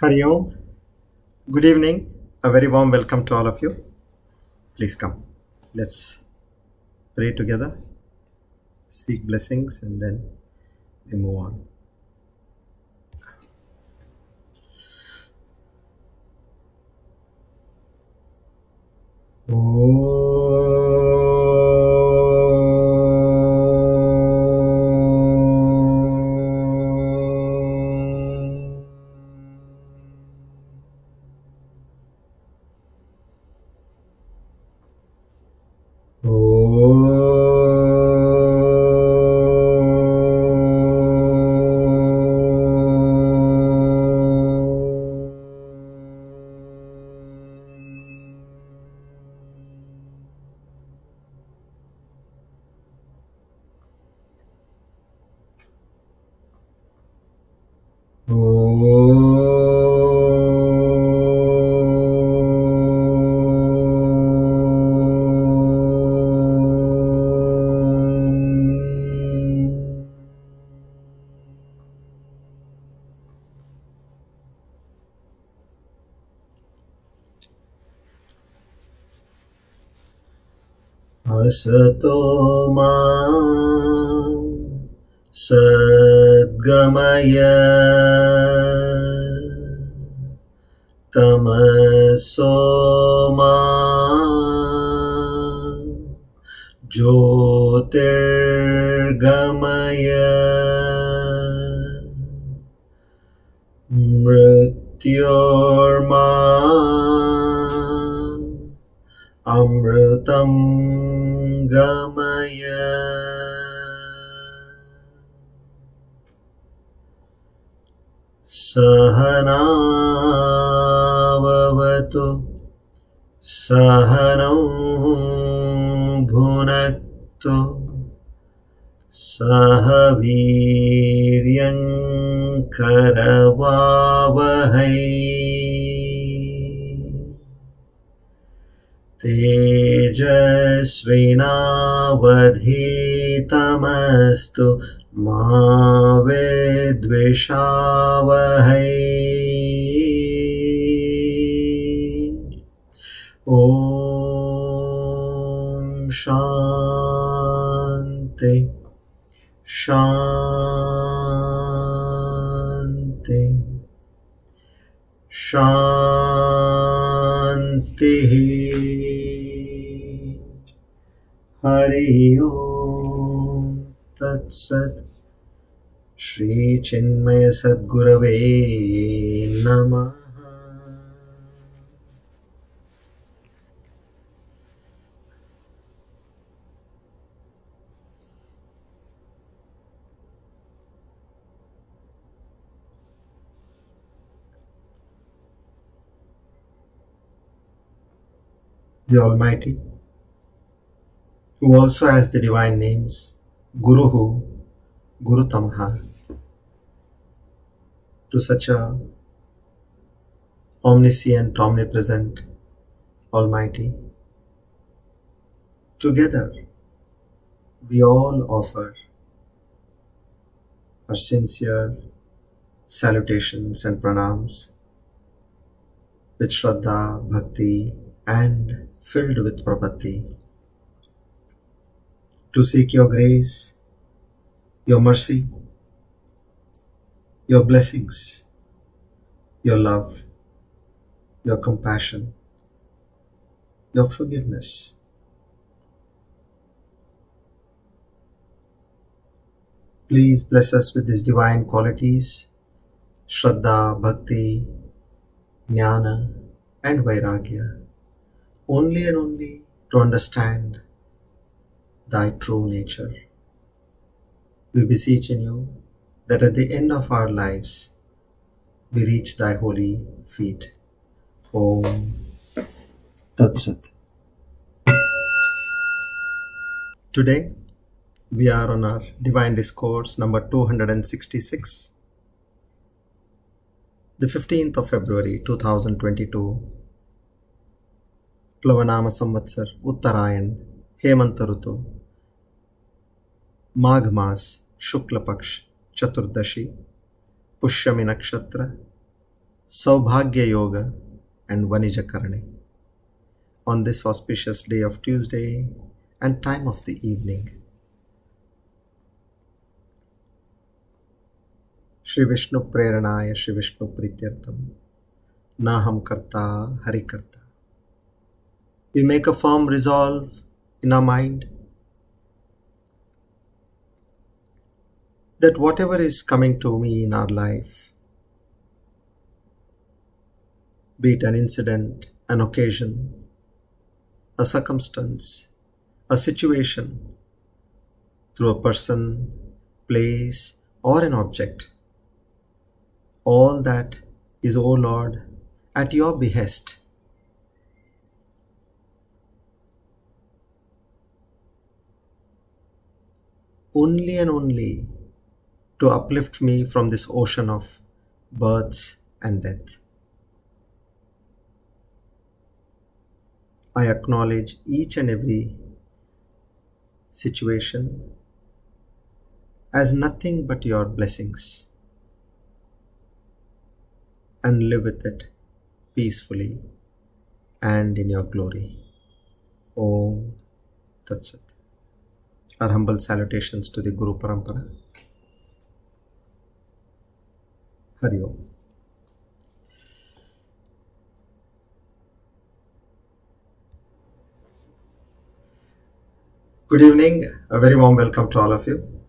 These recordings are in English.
Hari Om. Good evening. A very warm welcome to all of you. Please come. Let's pray together, seek blessings, and then we move on. Asato ma sadgamaya tamaso ma jyotirgamaya mrityorma amritam gamaya sahana vavatu sahanau bhunaktu sahaviryam karavavahai तेजस्विनावधीतमस्तु मा विद्विषावहै ॐ शान्ति शान्ति शान्तिः Hari Om Tat Shri Chinmaya Sadgurave Namaha. The Almighty, who also has the divine names Guruhu, Guru Tamaha, to such a omniscient, omnipresent, Almighty, together we all offer our sincere salutations and pranams with Shraddha, Bhakti, and filled with Prapatti, to seek your grace, your mercy, your blessings, your love, your compassion, your forgiveness. Please bless us with these divine qualities, Shraddha, Bhakti, Jnana, and Vairagya, only and only to understand Thy true nature. We beseech in you that at the end of our lives we reach Thy holy feet. Om Tat Sat. Today we are on our Divine Discourse number 266, the 15th of February 2022, Plavanama Samvatsar, Uttarayan, Hemanta Rutu, Magh Mas, Shukla Paksh, Chaturdashi, Pushyami Nakshatra, Saubhagya Yoga and Vanija Karane on this auspicious day of Tuesday and time of the evening. Shri Vishnu Preranaya Shri Vishnu Prityartham Naham Karta Hari Karta. We make a firm resolve in our mind that whatever is coming to me in our life, be it an incident, an occasion, a circumstance, a situation, through a person, place, or an object, all that is, O Lord, at your behest. Only and only to uplift me from this ocean of birth and death. I acknowledge each and every situation as nothing but your blessings and live with it peacefully and in your glory. Om Tat Sat. Our humble salutations to the Guru Parampara. Hari Om. Good evening, a very warm welcome to all of you.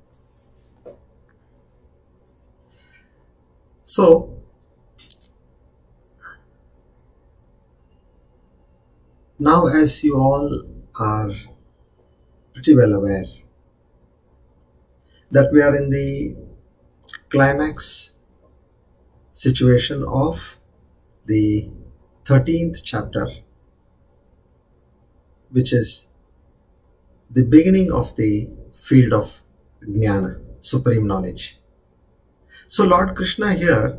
So, now as you all are pretty well aware that we are in the climax situation of the 13th chapter, which is the beginning of the field of Jnana, supreme knowledge. So Lord Krishna here,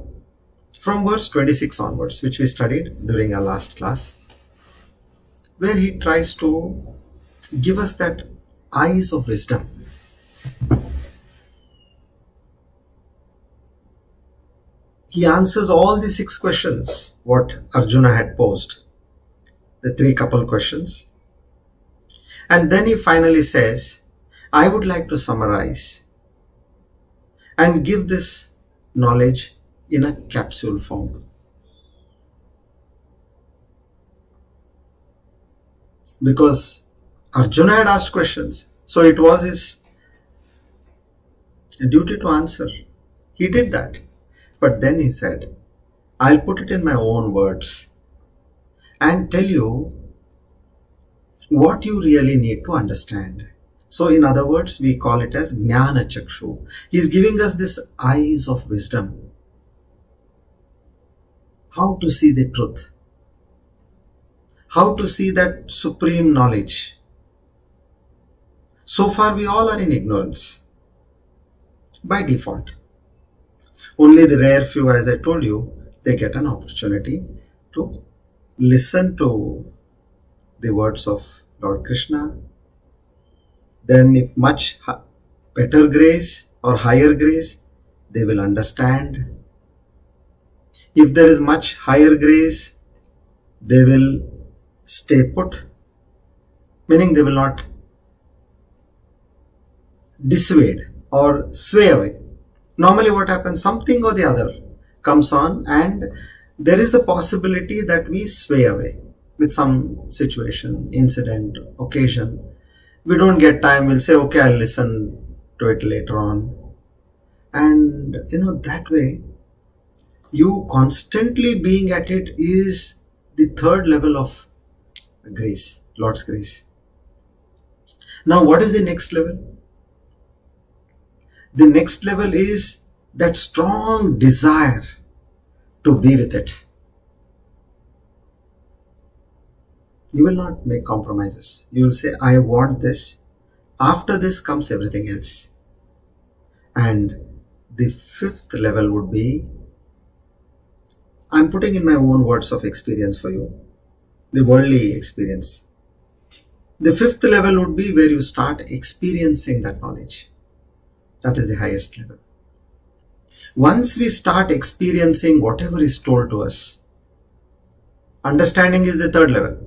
from verse 26 onwards, which we studied during our last class, where he tries to give us that eyes of wisdom. He answers all the 6 questions what Arjuna had posed, the 3 couple questions. And then he finally says, I would like to summarize and give this knowledge in a capsule form. Because Arjuna had asked questions, so it was his duty to answer. He did that. But then he said, I'll put it in my own words and tell you what you really need to understand. So in other words, we call it as Jnana Chakshu. He's giving us this eyes of wisdom. How to see the truth. How to see that supreme knowledge. So far we all are in ignorance. By default. Only the rare few, as I told you, they get an opportunity to listen to the words of Lord Krishna. Then if much better grace or higher grace, they will understand. If there is much higher grace, they will stay put, meaning they will not dissuade or sway away. Normally what happens, something or the other comes on and there is a possibility that we sway away with some situation, incident, occasion. We don't get time, we'll say, okay, I'll listen to it later on. And that way, you constantly being at it is the 3rd level of grace, Lord's grace. Now, what is the next level? The next level is that strong desire to be with it. You will not make compromises. You will say, I want this. After this comes everything else. And the 5th level would be, I'm putting in my own words of experience for you, the worldly experience. The 5th level would be where you start experiencing that knowledge. That is the highest level. Once we start experiencing whatever is told to us, understanding is the third level.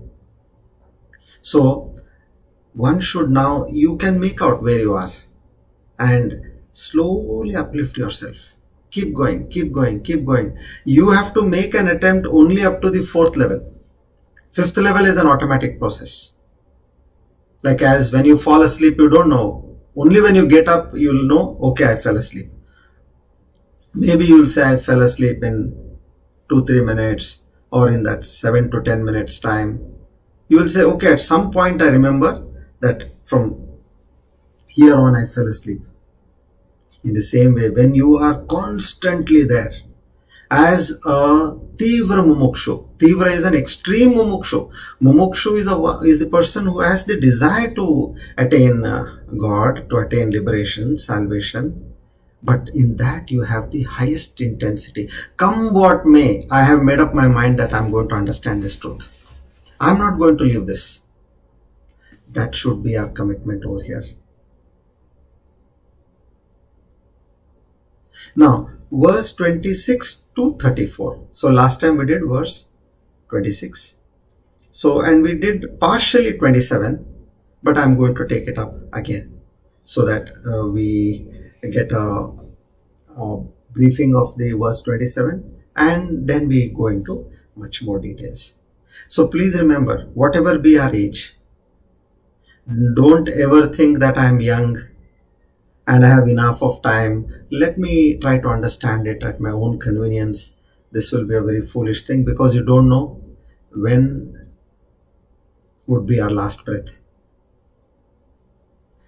So one should now, you can make out where you are and slowly uplift yourself. Keep going, keep going, keep going. You have to make an attempt only up to the fourth level. Fifth level is an automatic process. Like as when you fall asleep, you don't know. Only when you get up, you'll know, okay, I fell asleep. Maybe you'll say, I fell asleep in 2-3 minutes or in that 7 to 10 minutes time. You will say, okay, at some point I remember that from here on I fell asleep. In the same way, when you are constantly there, as a Tivra Mumukshu. Tivra is an extreme Mumukshu. Mumukshu is the person who has the desire to attain God, to attain liberation, salvation. But in that you have the highest intensity. Come what may, I have made up my mind that I am going to understand this truth. I am not going to leave this. That should be our commitment over here. Now, verse 26 to 34. So last time we did verse 26. So, and we did partially 27, but I'm going to take it up again so that we get a briefing of the verse 27 and then we go into much more details. So please remember, whatever be our age, don't ever think that I am young and I have enough of time. Let me try to understand it at my own convenience. This will be a very foolish thing because you don't know when would be our last breath.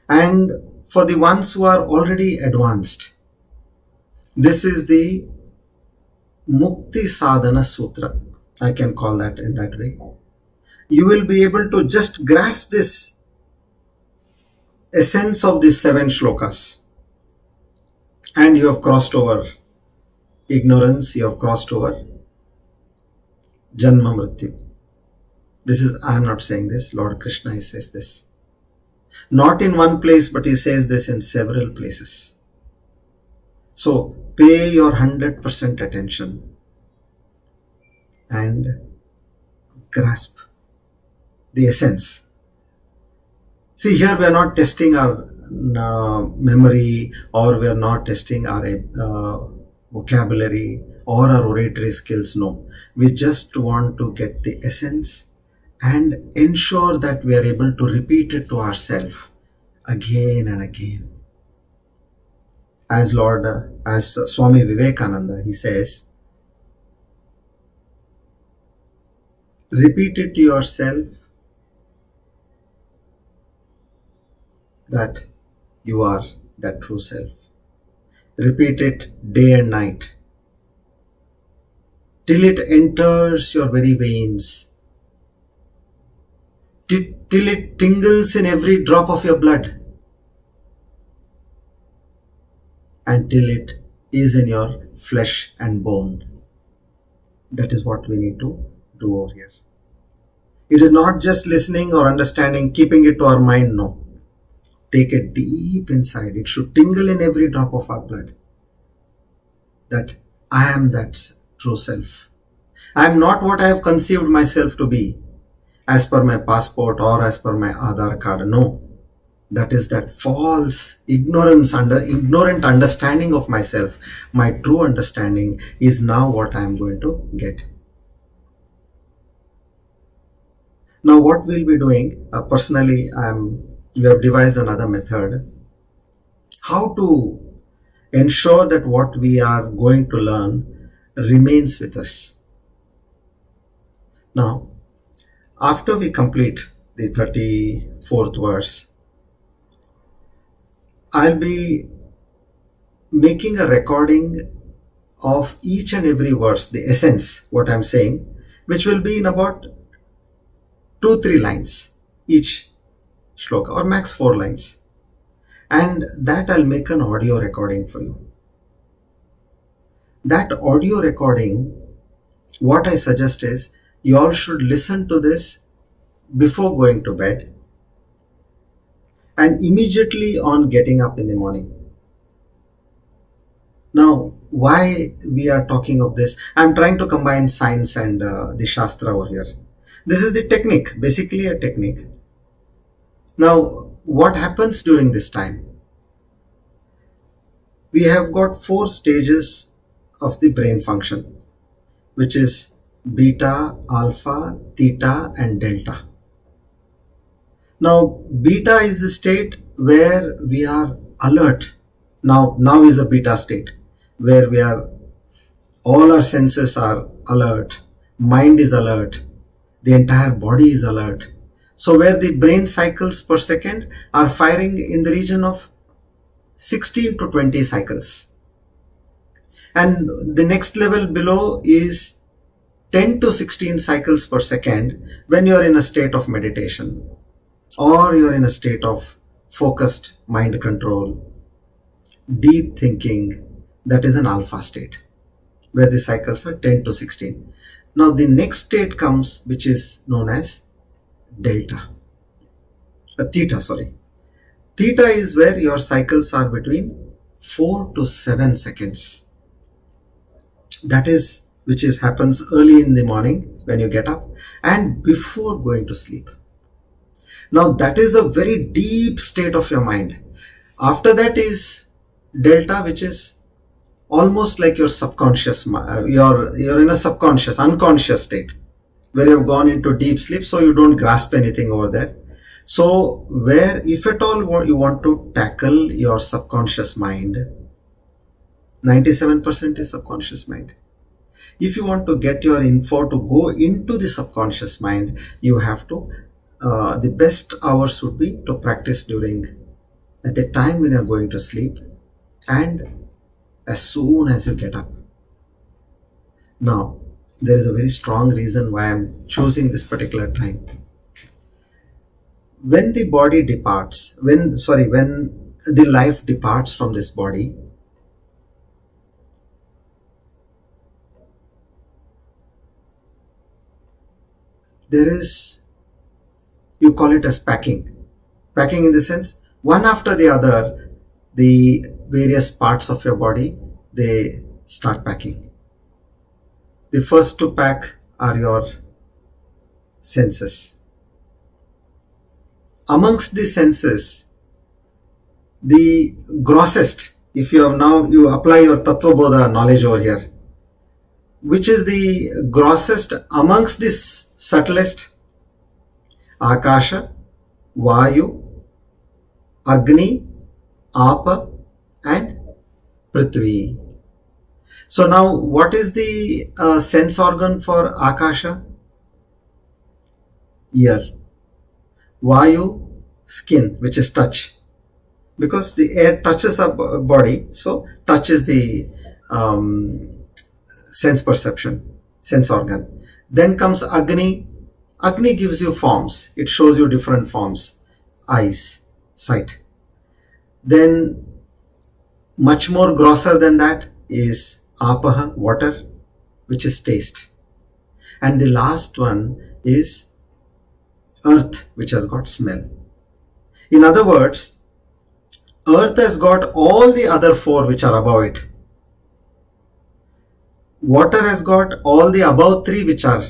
And for the ones who are already advanced, this is the Mukti Sadhana Sutra. I can call that in that way. You will be able to just grasp this essence of these 7 shlokas. And you have crossed over ignorance, you have crossed over Janma Mrityu. This is, I am not saying this, Lord Krishna says this. Not in one place, but he says this in several places. So pay your 100% attention and grasp the essence. See, here we are not testing our memory, or we are not testing our vocabulary or our oratory skills. No, we just want to get the essence and ensure that we are able to repeat it to ourselves again and again. As Swami Vivekananda, he says, repeat it to yourself that you are that true self. Repeat it day and night till it enters your very veins, till it tingles in every drop of your blood, and till it is in your flesh and bone. That is what we need to do over here. It is not just listening or understanding, keeping it to our mind, no. Take it deep inside. It should tingle in every drop of our blood that I am that true self. I am not what I have conceived myself to be as per my passport or as per my Aadhaar card. No, that is that false ignorant understanding of myself. My true understanding is now what I am going to get. Now what we'll be doing, personally, we have devised another method how to ensure that what we are going to learn remains with us. Now, after we complete the 34th verse, I'll be making a recording of each and every verse, the essence, what I'm saying, which will be in about 2-3 lines each shloka, or max 4 lines. And that I'll make an audio recording for you. That audio recording, what I suggest is, you all should listen to this before going to bed and immediately on getting up in the morning. Now, why we are talking of this? I'm trying to combine science and the Shastra over here. This is the technique, basically a technique. Now, what happens during this time? We have got 4 stages of the brain function, which is beta, alpha, theta, and delta. Now, beta is the state where we are alert. Now is a beta state where we are, all our senses are alert, mind is alert, the entire body is alert. So where the brain cycles per second are firing in the region of 16 to 20 cycles. And the next level below is 10 to 16 cycles per second when you are in a state of meditation or you are in a state of focused mind control, deep thinking. That is an alpha state where the cycles are 10 to 16. Now the next state comes, which is known as theta. Theta is where your cycles are between 4 to 7 seconds. That is which happens early in the morning when you get up and before going to sleep. Now that is a very deep state of your mind. After that is delta, which is almost like your subconscious, you're in a subconscious, unconscious state where you've gone into deep sleep, so you don't grasp anything over there. So where, if at all you want to tackle your subconscious mind, 97% is subconscious mind. If you want to get your info to go into the subconscious mind, you have to, the best hours would be to practice at the time when you're going to sleep and as soon as you get up. Now, there is a very strong reason why I'm choosing this particular time. When the body departs, when the life departs from this body, there is, you call it as packing. Packing in the sense, one after the other, the various parts of your body, they start packing. The first to pack are your senses. Amongst the senses, the grossest, if you apply your Tattva Bodha knowledge over here, which is the grossest amongst this subtlest? Akasha, Vayu, Agni, Apa, and Prithvi. So now, what is the sense organ for Akasha? Ear. Vayu, skin, which is touch. Because the air touches our body, so touch is the sense perception, sense organ. Then comes Agni. Agni gives you forms. It shows you different forms. Eyes, sight. Then, much more grosser than that is Apaha, water, which is taste. And the last one is earth, which has got smell. In other words, earth has got all the other 4 which are above it. Water has got all the above 3 which are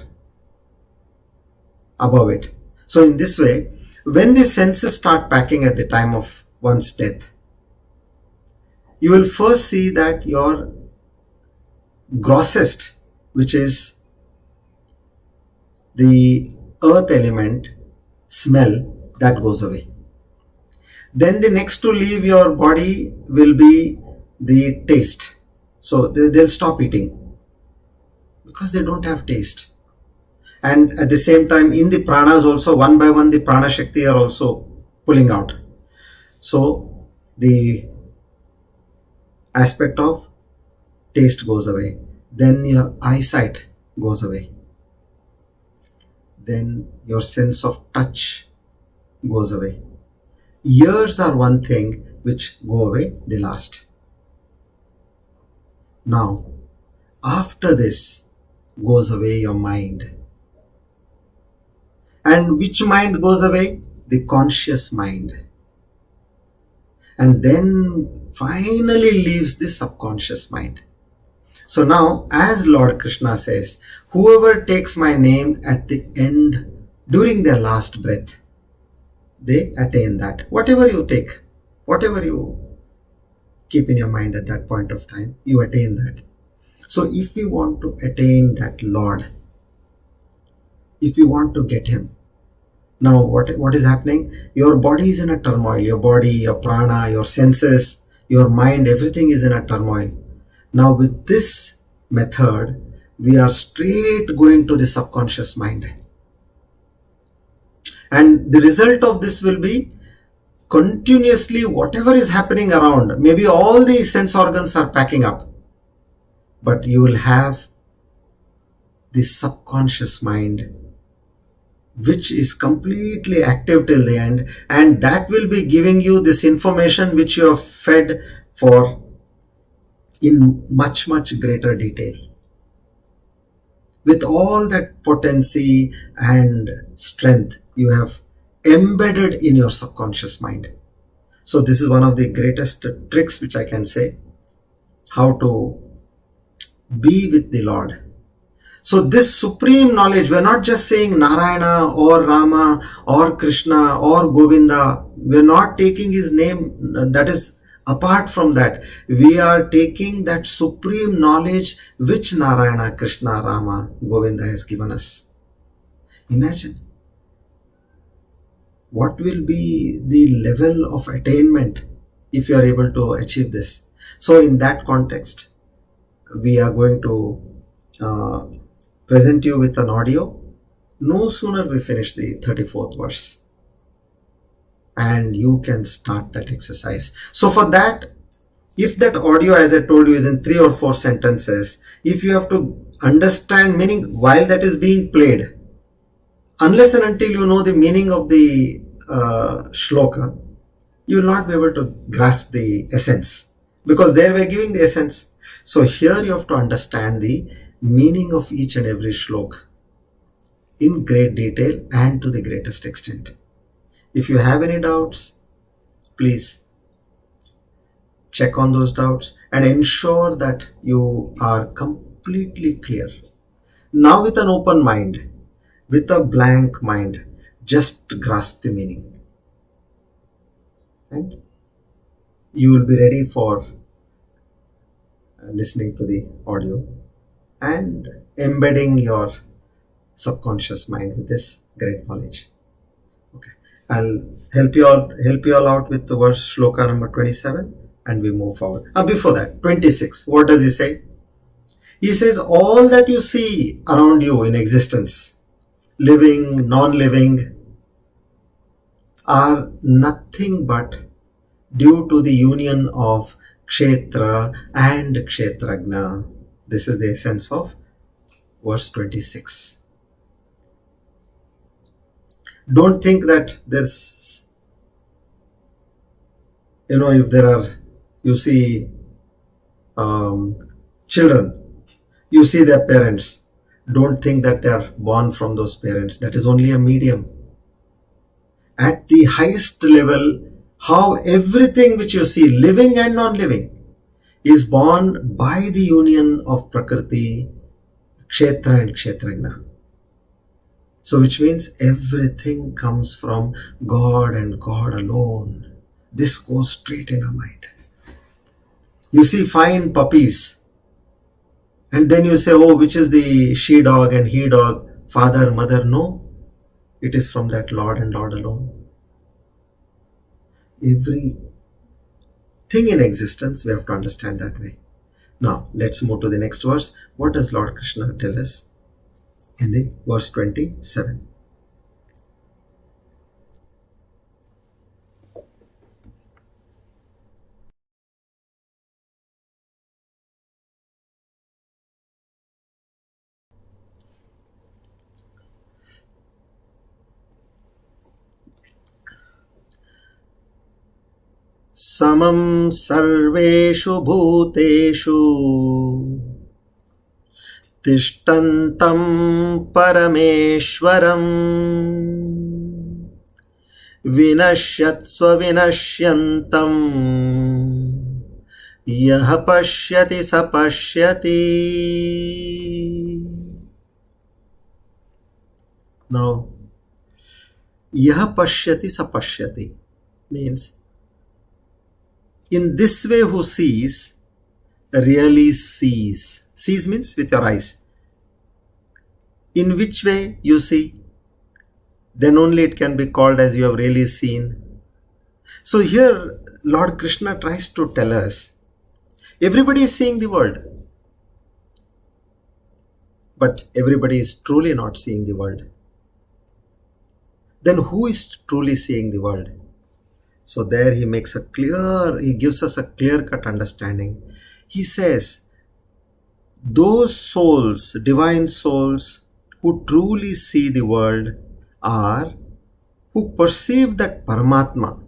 above it. So in this way, when the senses start packing at the time of one's death, you will first see that your grossest, which is the earth element, smell, that goes away. Then the next to leave your body will be the taste. So they'll stop eating because they don't have taste. And at the same time, in the pranas also, one by one, the prana shakti are also pulling out. So the aspect of taste goes away. Then your eyesight goes away. Then your sense of touch goes away. Ears are one thing which go away the last. Now, after this goes away your mind. And which mind goes away? The conscious mind. And then finally leaves the subconscious mind. So now, as Lord Krishna says, whoever takes my name at the end, during their last breath, they attain that. Whatever you take, whatever you keep in your mind at that point of time, you attain that. So if you want to attain that Lord, if you want to get Him, now what is happening? Your body is in a turmoil. Your body, your prana, your senses, your mind, everything is in a turmoil. Now with this method, we are straight going to the subconscious mind. And the result of this will be continuously whatever is happening around. Maybe all the sense organs are packing up, but you will have the subconscious mind which is completely active till the end, and that will be giving you this information which you have fed for in much greater detail, with all that potency and strength you have embedded in your subconscious mind. So this is one of the greatest tricks which I can say, how to be with the Lord. So this supreme knowledge, we're not just saying Narayana or Rama or Krishna or Govinda. We're not taking his name. That is apart from that. We are taking that supreme knowledge which Narayana, Krishna, Rama, Govinda has given us. Imagine what will be the level of attainment if you are able to achieve this. So in that context, we are going to present you with an audio. No sooner we finish the 34th verse, and you can start that exercise. So for that, if that audio, as I told you, is in 3 or 4 sentences, if you have to understand meaning while that is being played, unless and until you know the meaning of the shloka, you will not be able to grasp the essence, because there we are giving the essence. So here you have to understand the meaning of each and every shlok in great detail and to the greatest extent. If you have any doubts, please check on those doubts and ensure that you are completely clear. Now with an open mind, with a blank mind, just grasp the meaning. And you will be ready for listening to the audio and embedding your subconscious mind with this great knowledge. Okay, I'll help you all out with the verse shloka number 27, and we move forward. Before that, 26. What does he say? He says, all that you see around you in existence, living, non-living, are nothing but due to the union of Kshetra and Kshetrajna. This is the essence of verse 26. Don't think that there's, if there are, you see children, you see their parents. Don't think that they are born from those parents. That is only a medium. At the highest level, how everything which you see, living and non-living, is born by the union of Prakriti, Kshetra and Kshetrajna. So which means everything comes from God and God alone. This goes straight in our mind. You see fine puppies, and then you say, oh, which is the she dog and he dog, father, mother? No, it is from that Lord and Lord alone. Every thing in existence, we have to understand that way. Now, let's move to the next verse. What does Lord Krishna tell us in the verse 27? Samam sarveshu bhuteshu tishtantam parameshwaram vinashyatsva vinashyantam Yah pashyati sapashyati. Now, yah pashyati sapashyati means in this way who sees really sees. Sees means with your eyes. In which way you see, then only it can be called as you have really seen. So here Lord Krishna tries to tell us, everybody is seeing the world, but everybody is truly not seeing the world. Then who is truly seeing the world? So there he gives us a clear-cut understanding. He says, those souls, divine souls, who truly see the world are who perceive that Paramatma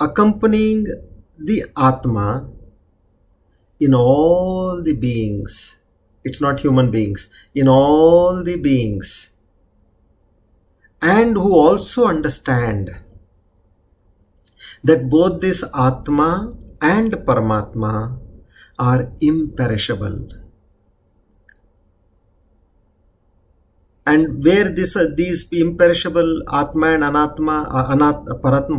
accompanying the Atma in all the beings. It's not human beings, in all the beings. And who also understand that both this Atma and Paramatma are imperishable. And where these imperishable Atma and Anatma,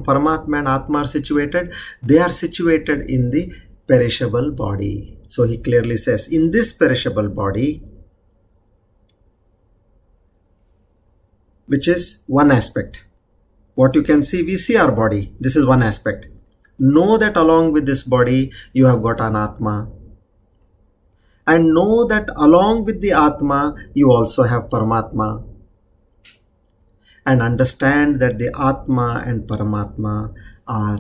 Paramatma and Atma are situated, they are situated in the perishable body. So he clearly says, in this perishable body, which is one aspect. What you can see, we see our body. This is one aspect. Know that along with this body, you have got an Atma. And know that along with the Atma, you also have Paramatma. And understand that the Atma and Paramatma are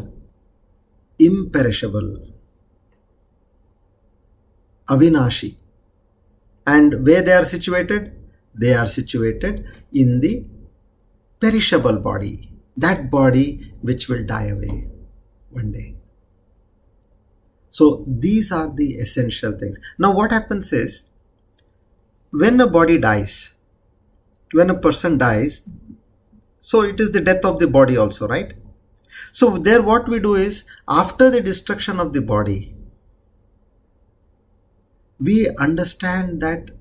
imperishable, avinashi. And where they are situated? They are situated in the perishable body. That body which will die away one day. So these are the essential things. Now what happens is, when a body dies, when a person dies, so it is the death of the body also, right? So there what we do is, after the destruction of the body, we understand that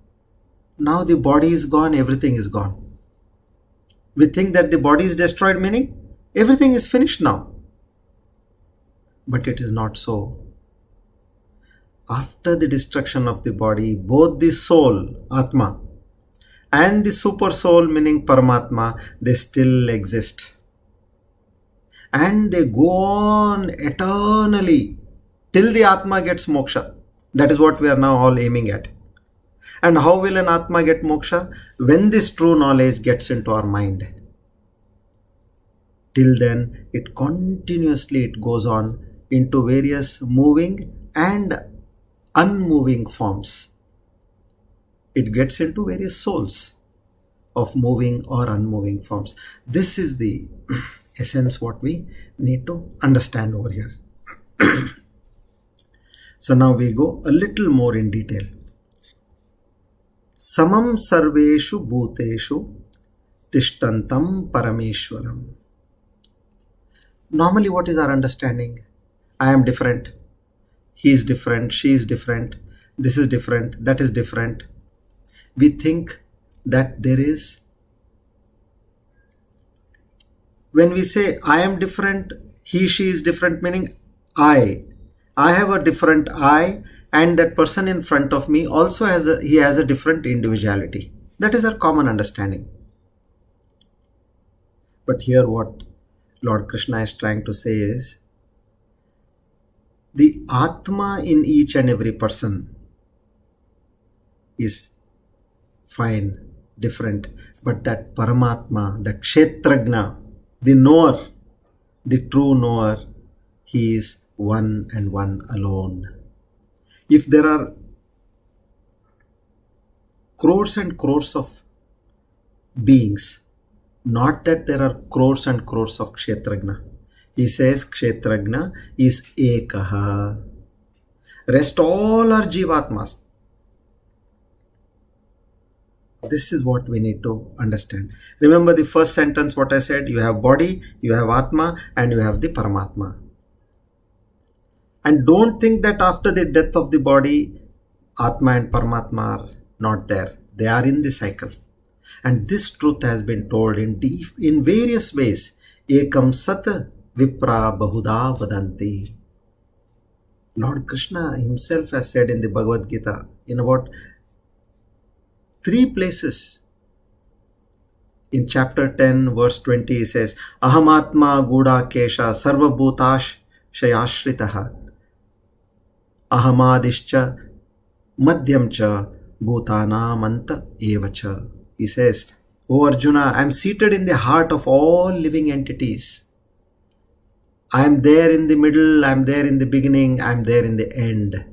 now the body is gone, everything is gone. We think that the body is destroyed, meaning everything is finished now. But it is not so. After the destruction of the body, both the soul, Atma, and the super soul, meaning Paramatma, they still exist. And they go on eternally till the Atma gets moksha. That is what we are now all aiming at. And how will an Atma get moksha? When this true knowledge gets into our mind. Till then, it continuously goes on into various moving and unmoving forms. It gets into various souls of moving or unmoving forms. This is the essence what we need to understand over here. So now we go a little more in detail. Samam sarveshu bhuteshu tishtantam parameshwaram. Normally what is our understanding? I am different. He is different, she is different, this is different, that is different. We think that there is, when we say I am different, he, she is different, meaning I have a different I, and that person in front of me also has a different individuality. That is our common understanding. But here what Lord Krishna is trying to say is, the Atma in each and every person is fine, different, but that Paramatma, that KSHETRAJNA, the knower, the true knower, he is one and one alone. If there are crores and crores of beings, not that there are crores and crores of KSHETRAJNA. He says KSHETRAJNA is Ekaha. Rest all are Jivatmas. This is what we need to understand. Remember the first sentence what I said, you have body, you have Atma, and you have the Paramatma. And don't think that after the death of the body, Atma and Paramatma are not there. They are in the cycle. And this truth has been told in various ways. Ekam sat vipra bahuda vadanti. Lord Krishna himself has said in the Bhagavad Gita, in about 3 places. In chapter 10, verse 20, he says, Ahamatma guda kesha sarva bhutash shayashritaha ahamadischa madhyamcha bhutanamanta evacha. He says, O Arjuna, I am seated in the heart of all living entities. I am there in the middle, I am there in the beginning, I am there in the end.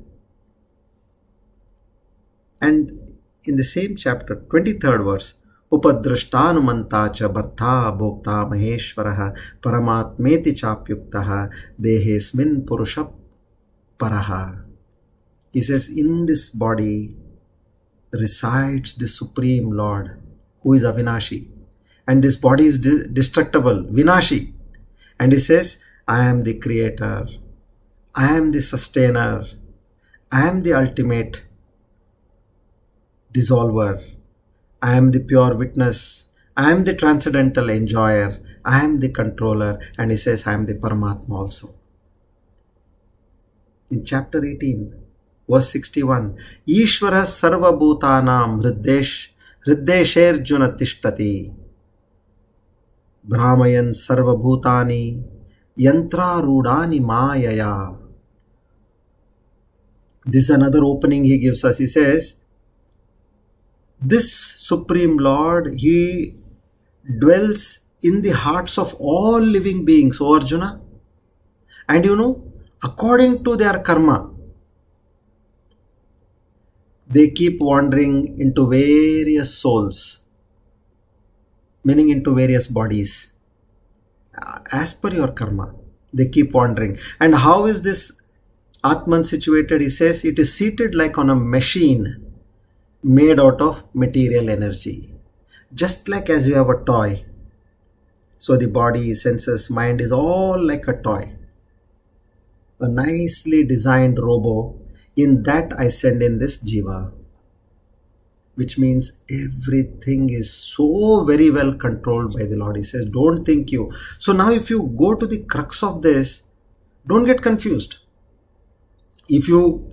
And in the same chapter, 23rd verse, Upadrashtanumanta cha bharta bhokta maheshwaraha paramatmeti chapyuktaha dehesmin purusha paraha. He says, in this body resides the Supreme Lord, who is Avinashi. And this body is destructible, Vinashi. And he says, I am the creator, I am the sustainer, I am the ultimate dissolver, I am the pure witness, I am the transcendental enjoyer, I am the controller. And he says, I am the Paramatma also. In chapter 18, verse 61, Ishvara sarva bhutanam hriddesherjuna tishtati brahmayan sarva bhutani yantra rudani mayaya. This is another opening he gives us. He says, this Supreme Lord, he dwells in the hearts of all living beings, O Arjuna. And according to their karma, they keep wandering into various souls, meaning into various bodies. As per your karma, they keep wandering. And how is this Atman situated? He says, it is seated like on a machine made out of material energy. Just like as you have a toy. So the body, senses, mind is all like a toy. A nicely designed robo. In that I send in this jiva. Which means everything is so very well controlled by the Lord. He says, don't think you. So now if you go to the crux of this, don't get confused. If you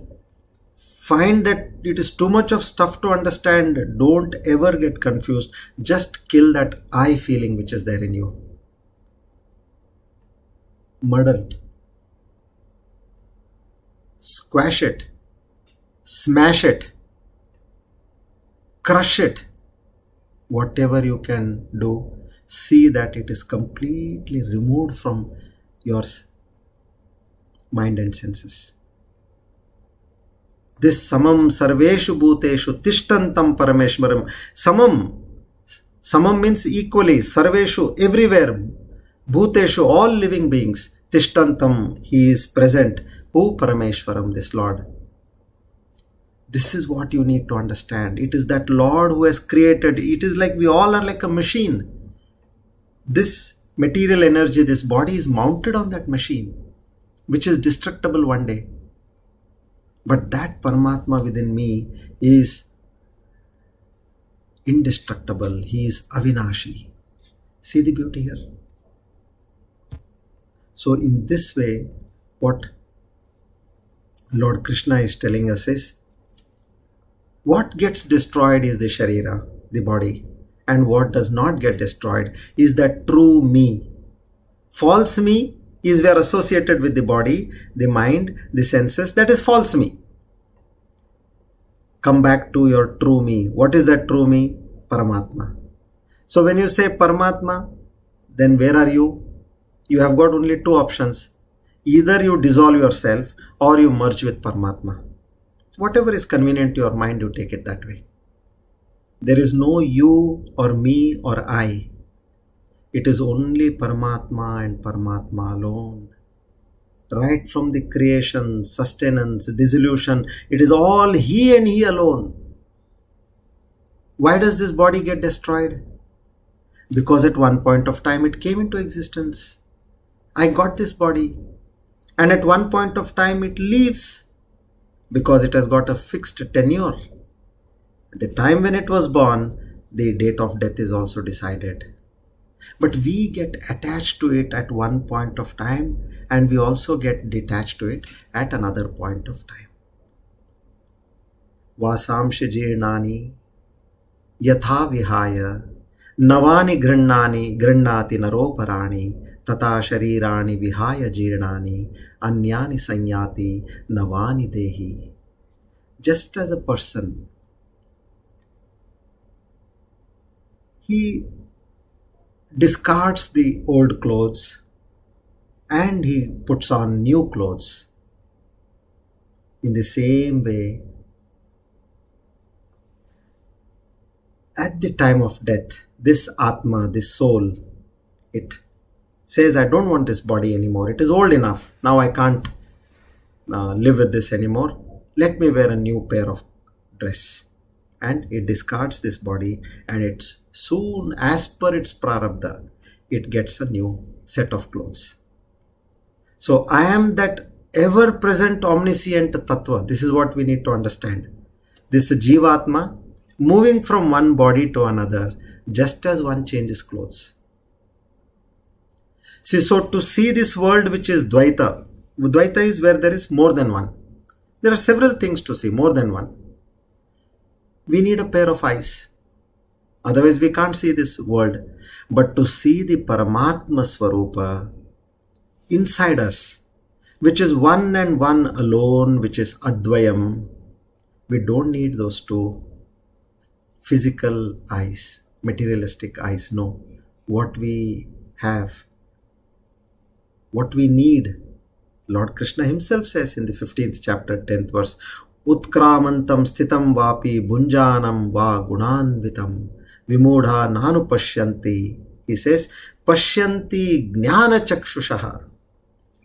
find that it is too much of stuff to understand, don't ever get confused. Just kill that I feeling which is there in you. Murder it. Squash it. Smash it. Crush it. Whatever you can do, see that it is completely removed from your mind and senses. This samam sarveshu bhuteshu tishtantam parameshwaram. Samam means equally. Sarveshu, everywhere. Bhuteshu, all living beings. Tishtantam, he is present. O Parameshwaram, this Lord. This is what you need to understand. It is that Lord who has created. It is like we all are like a machine. This material energy, this body is mounted on that machine, which is destructible one day. But that Paramatma within me is indestructible. He is Avinashi. See the beauty here. So in this way, what Lord Krishna is telling us is, what gets destroyed is the Sharira, the body. And what does not get destroyed is that true me. False me is where associated with the body, the mind, the senses. That is false me. Come back to your true me. What is that true me? Paramatma. So when you say Paramatma, then where are you? You have got only 2 options. Either you dissolve yourself or you merge with Paramatma. Whatever is convenient to your mind, you take it that way. There is no you or me or I. It is only Paramatma and Paramatma alone. Right from the creation, sustenance, dissolution, it is all He and He alone. Why does this body get destroyed? Because at one point of time it came into existence. I got this body. And at one point of time it leaves because it has got a fixed tenure. At the time when it was born, the date of death is also decided. But we get attached to it at one point of time, and we also get detached to it at another point of time. Vasamsha jirnani yatha vihaya navani grannati naroparani tata sharirani vihaya jirnani anyani sanyati navani dehi. Just as a person, he discards the old clothes and he puts on new clothes. In the same way, at the time of death, this Atma, this soul, it says, I don't want this body anymore. It is old enough. Now I can't live with this anymore. Let me wear a new pair of dress. And it discards this body, and it's soon, as per its prarabdha, it gets a new set of clothes. So I am that ever-present omniscient tattva. This is what we need to understand. This Jivatma moving from one body to another, just as one changes clothes. See, so to see this world which is Dvaita, Dvaita is where there is more than one. There are several things to see, more than one. We need a pair of eyes. Otherwise we can't see this world. But to see the Paramatma Swarupa inside us, which is one and one alone, which is Advayam, we don't need those two physical eyes, materialistic eyes. No. What we have, what we need, Lord Krishna himself says in the 15th chapter, 10th verse, Utkramantam sthitam vapi bunjanam va gunanvitam vimudha nanu pashyanti. He says, Pashyanti jnana chakshushaha.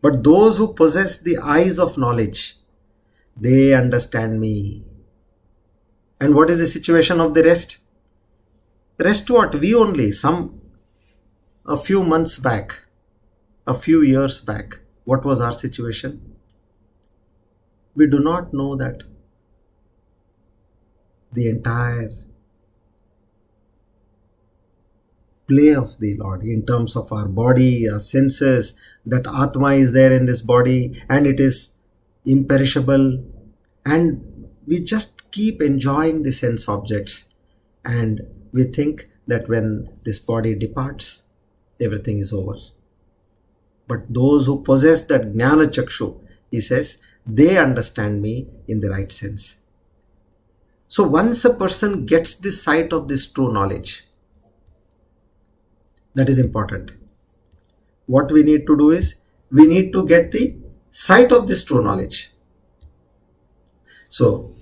But those who possess the eyes of knowledge, they understand me. And what is the situation of the rest? Rest what? We only. A few months back, a few years back, what was our situation? We do not know that the entire play of the Lord in terms of our body, our senses, that Atma is there in this body and it is imperishable, and we just keep enjoying the sense objects, and we think that when this body departs, everything is over. But those who possess that Jnana Chakshu, he says, they understand me in the right sense. So once a person gets the sight of this true knowledge, that is important. What we need to do is, we need to get the sight of this true knowledge. So,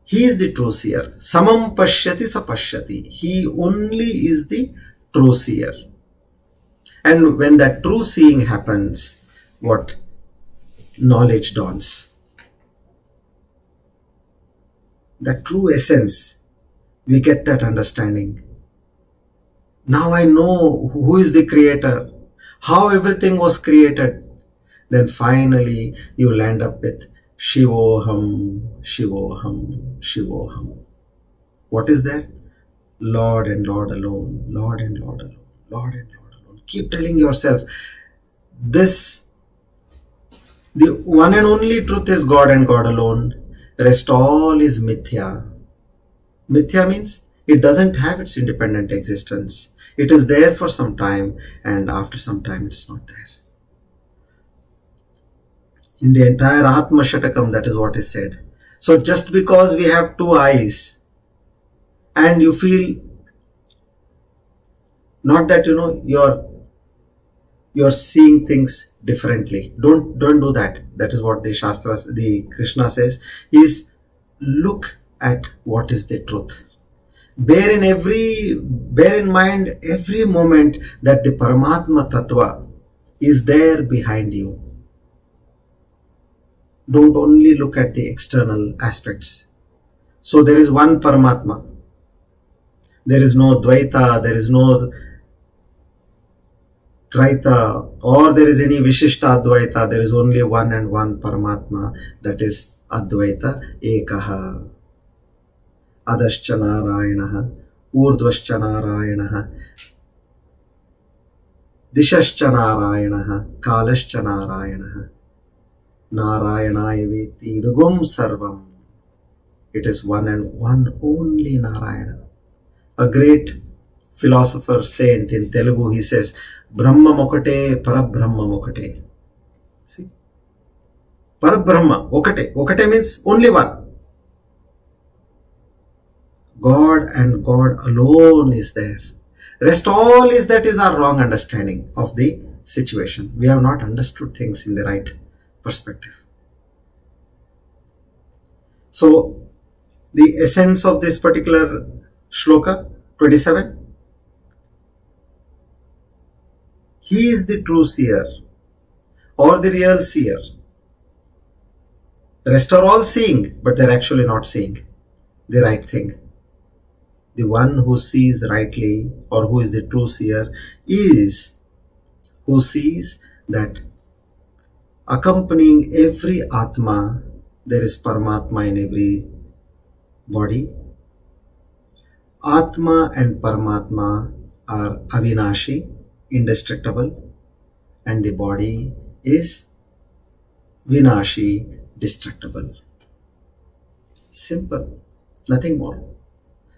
he is the true seer. Samam pashyati sapashyati. He only is the true seer. And when that true seeing happens, what? Knowledge dawns. That true essence, we get that understanding. Now I know who is the creator, how everything was created. Then finally you land up with Shivoham, Shivoham, Shivoham. What is there? Lord and Lord alone, Lord and Lord alone, Lord and Lord alone. Keep telling yourself, the one and only truth is God and God alone. Rest all is mithya. Mithya means it doesn't have its independent existence. It is there for some time, and after some time it's not there. In the entire Atma Shatakam, that is what is said. So just because we have two eyes, and you feel not that you're seeing things differently. Don't do that. That is what the Shastras, the Krishna says, is look at what is the truth. Bear in mind every moment that the Paramatma Tattva is there behind you. Don't only look at the external aspects. So there is one Paramatma. There is no Dvaita, there is no Traita, or there is any Vishishta Advaita, there is only one and one Paramatma, that is Advaita Ekaha. Adascha Narayanaha, Urdhvascha Narayanaha, Dishascha Narayanaha, Kalascha Narayanaha, Narayanaya Veti Rugum Sarvam. It is one and one only Narayana. A great philosopher, saint in Telugu, he says, Brahma Mokate, Parabrahma Mokate. See? Parabrahma, Okate. Okate means only one. God and God alone is there. Rest all is that is our wrong understanding of the situation. We have not understood things in the right perspective. So, the essence of this particular shloka 27, he is the true seer or the real seer. Rest are all seeing, but they're actually not seeing the right thing. The one who sees rightly, or who is the true seer, is who sees that accompanying every Atma, there is Paramatma in every body. Atma and Paramatma are Avinashi, indestructible, and the body is Vinashi, destructible. Simple, nothing more.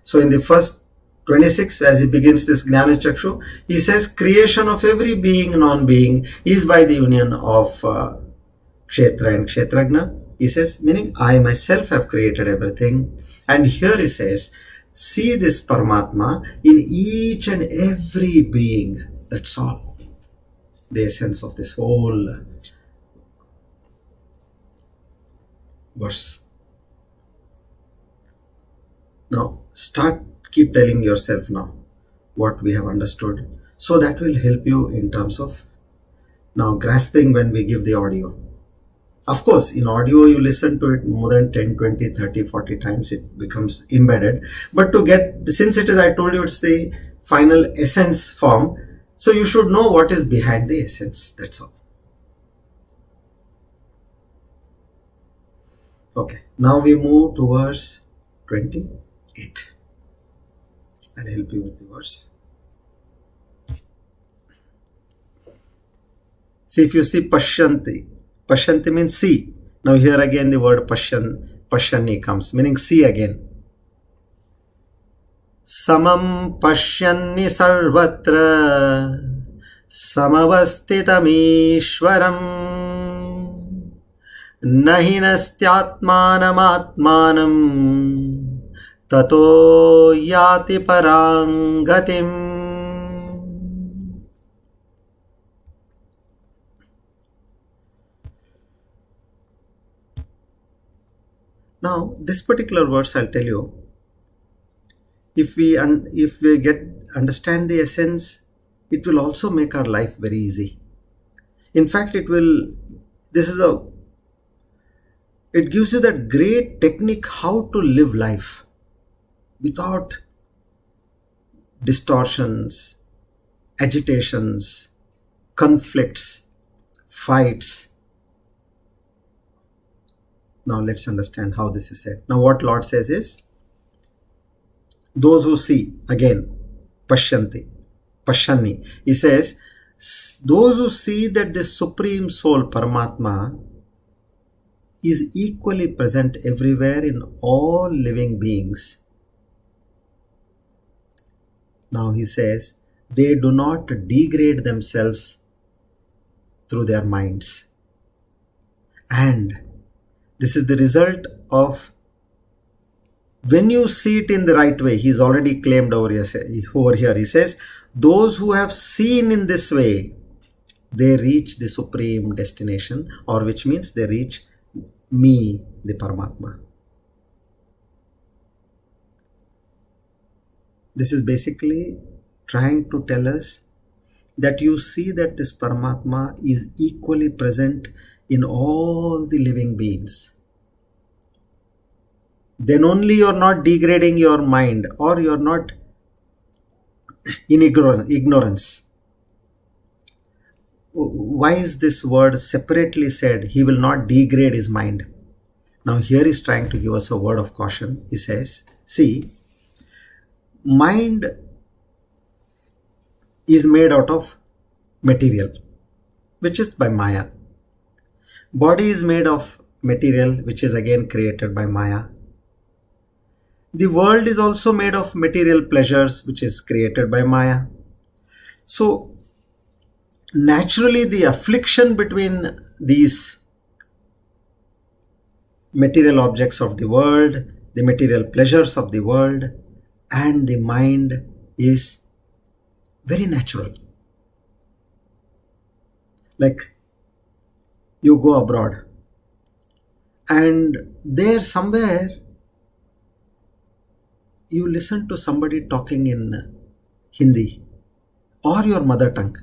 So in the first 26, as he begins this Jnana Chakshu, he says, creation of every being, non-being, is by the union of Kshetra and Kshetrajna. He says, meaning I myself have created everything. And here he says, see this Paramatma in each and every being. That's all. The essence of this whole verse. Now, keep telling yourself now what we have understood. So that will help you in terms of now grasping when we give the audio. Of course, in audio, you listen to it more than 10, 20, 30, 40 times, it becomes embedded. But to get, since it is, I told you, it's the final essence form, so you should know what is behind the essence. That's all. Okay, now we move to verse 28. I'll help you with the verse. See, if you see Pashyanti, Pashyanti means see. Now here again the word Pashyani comes, meaning see again. Samam Pashyanni Sarvatra Samavasthitam Ishwaram Nahinasthyatmanam Atmanam Tato Yati Parangatim. Now, this particular verse, I'll tell you, if we understand the essence, it will also make our life very easy. In fact, it gives you that great technique how to live life without distortions, agitations, conflicts, fights. Now let's understand how this is said. Now what Lord says is, those who see, again, Pashyanti, Pashyani. He says, those who see that the Supreme Soul, Paramatma, is equally present everywhere in all living beings. Now he says, they do not degrade themselves through their minds. And this is the result of when you see it in the right way. He's already claimed over here. He says, those who have seen in this way, they reach the supreme destination, or which means they reach me, the Paramatma. This is basically trying to tell us that you see that this Paramatma is equally present in all the living beings. Then only you are not degrading your mind, or you are not in ignorance. why is this word separately said? He will not degrade his mind. Now here he's trying to give us a word of caution. He says, see, mind is made out of material, which is by Maya. Body is made of material, which is again created by Maya. The world is also made of material pleasures, which is created by Maya. So naturally the affliction between these material objects of the world, the material pleasures of the world, and the mind is very natural. Like you go abroad and there somewhere you listen to somebody talking in Hindi or your mother tongue.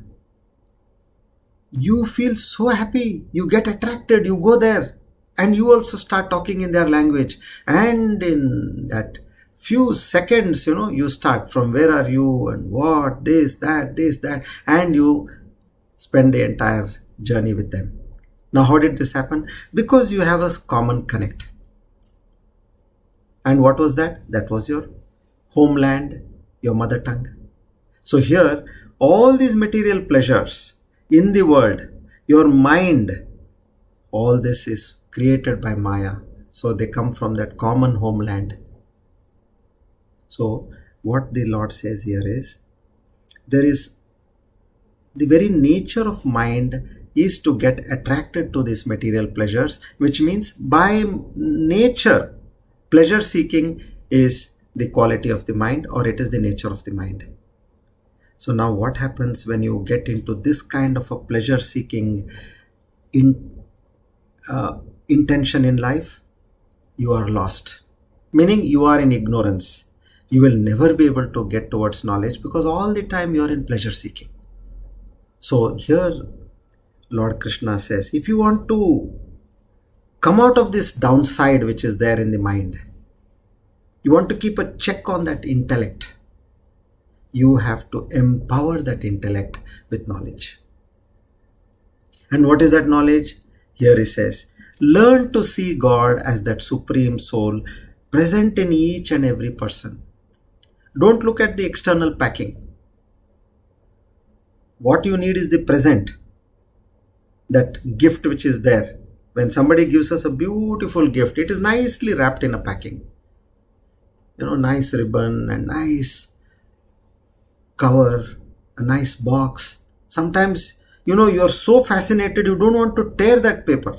You feel so happy, you get attracted, you go there and you also start talking in their language. And in that few seconds, you start from where are you and what, this, that, and you spend the entire journey with them. Now, how did this happen? Because you have a common connect. And what was that? That was your homeland, your mother tongue. So here, all these material pleasures in the world, your mind, all this is created by Maya. So they come from that common homeland. So what the Lord says here is, there is the very nature of mind is to get attracted to these material pleasures, which means by nature, pleasure seeking is the quality of the mind, or it is the nature of the mind. So now what happens when you get into this kind of a pleasure seeking intention in life? You are lost, meaning you are in ignorance. You will never be able to get towards knowledge because all the time you are in pleasure seeking. So here Lord Krishna says, if you want to come out of this downside which is there in the mind, you want to keep a check on that intellect, you have to empower that intellect with knowledge. And what is that knowledge? Here he says, learn to see God as that supreme soul present in each and every person. Don't look at the external packing. What you need is the present, that gift which is there. When somebody gives us a beautiful gift, it is nicely wrapped in a packing. Nice ribbon and nice cover, a nice box. Sometimes, you're so fascinated, you don't want to tear that paper.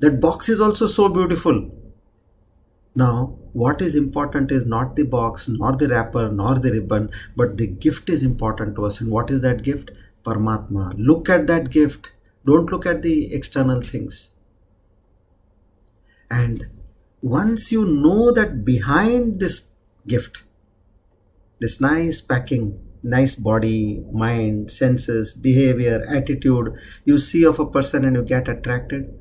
That box is also so beautiful. Now, what is important is not the box, nor the wrapper, nor the ribbon, but the gift is important to us. And what is that gift? Paramatma. Look at that gift. Don't look at the external things. And once you know that behind this gift, this nice packing, nice body, mind, senses, behavior, attitude, you see of a person and you get attracted,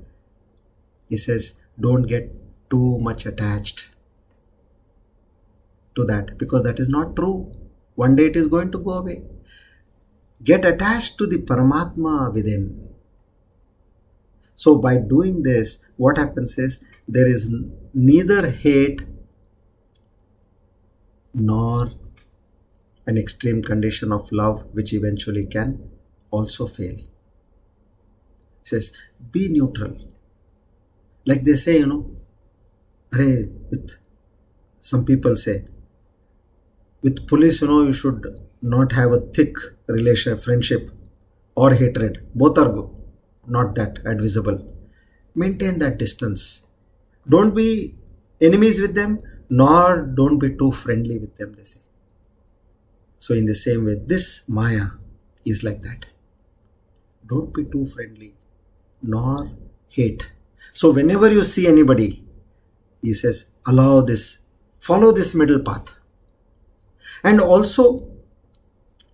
he says, don't get too much attached to that, because that is not true. One day it is going to go away. Get attached to the Paramatma within. So by doing this, what happens is, there is neither hate nor an extreme condition of love which eventually can also fail. It says, be neutral. Like they say, with some people say, with police, you should not have a thick friendship or hatred. Both are good, not that advisable. Maintain that distance. Don't be enemies with them, nor don't be too friendly with them, they say. So in the same way, this Maya is like that. Don't be too friendly, nor hate. So whenever you see anybody, he says, follow this middle path. And also,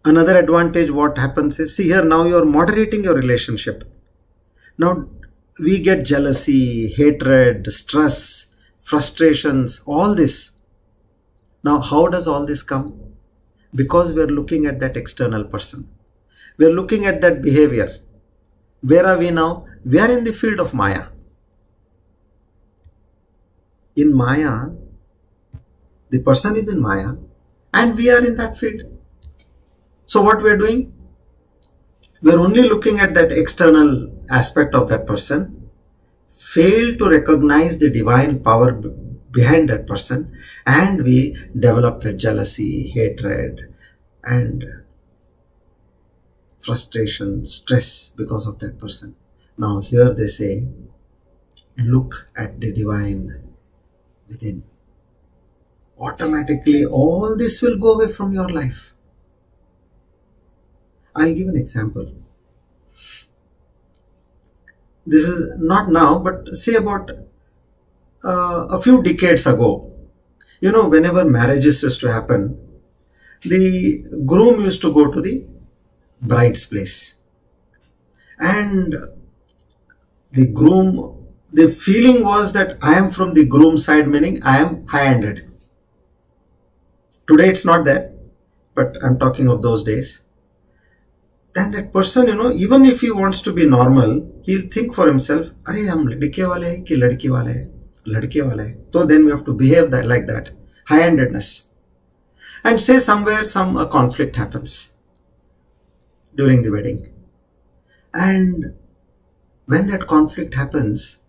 another advantage what happens is, see here, now you are moderating your relationship. Now, we get jealousy, hatred, stress, frustrations, all this. Now, how does all this come? Because we are looking at that external person. We are looking at that behavior. Where are we now? We are in the field of Maya. In Maya, the person is in Maya and we are in that field. So what we are doing? We are only looking at that external aspect of that person, fail to recognize the divine power behind that person, and we develop that jealousy, hatred, and frustration, stress because of that person. Now here they say, look at the divine within. Automatically all this will go away from your life. I'll give an example. This is not now, but say about a few decades ago. Whenever marriages used to happen, the groom used to go to the bride's place. And the feeling was that I am from the groom side, meaning I am high-handed. Today it's not there, but I'm talking of those days. Then that person, even if he wants to be normal, he'll think for himself, "Arey, hum ladke wale hai ki ladki wale hai? Ladke wale hai." So then we have to behave like that, high-handedness. And say somewhere a conflict happens during the wedding. And when that conflict happens,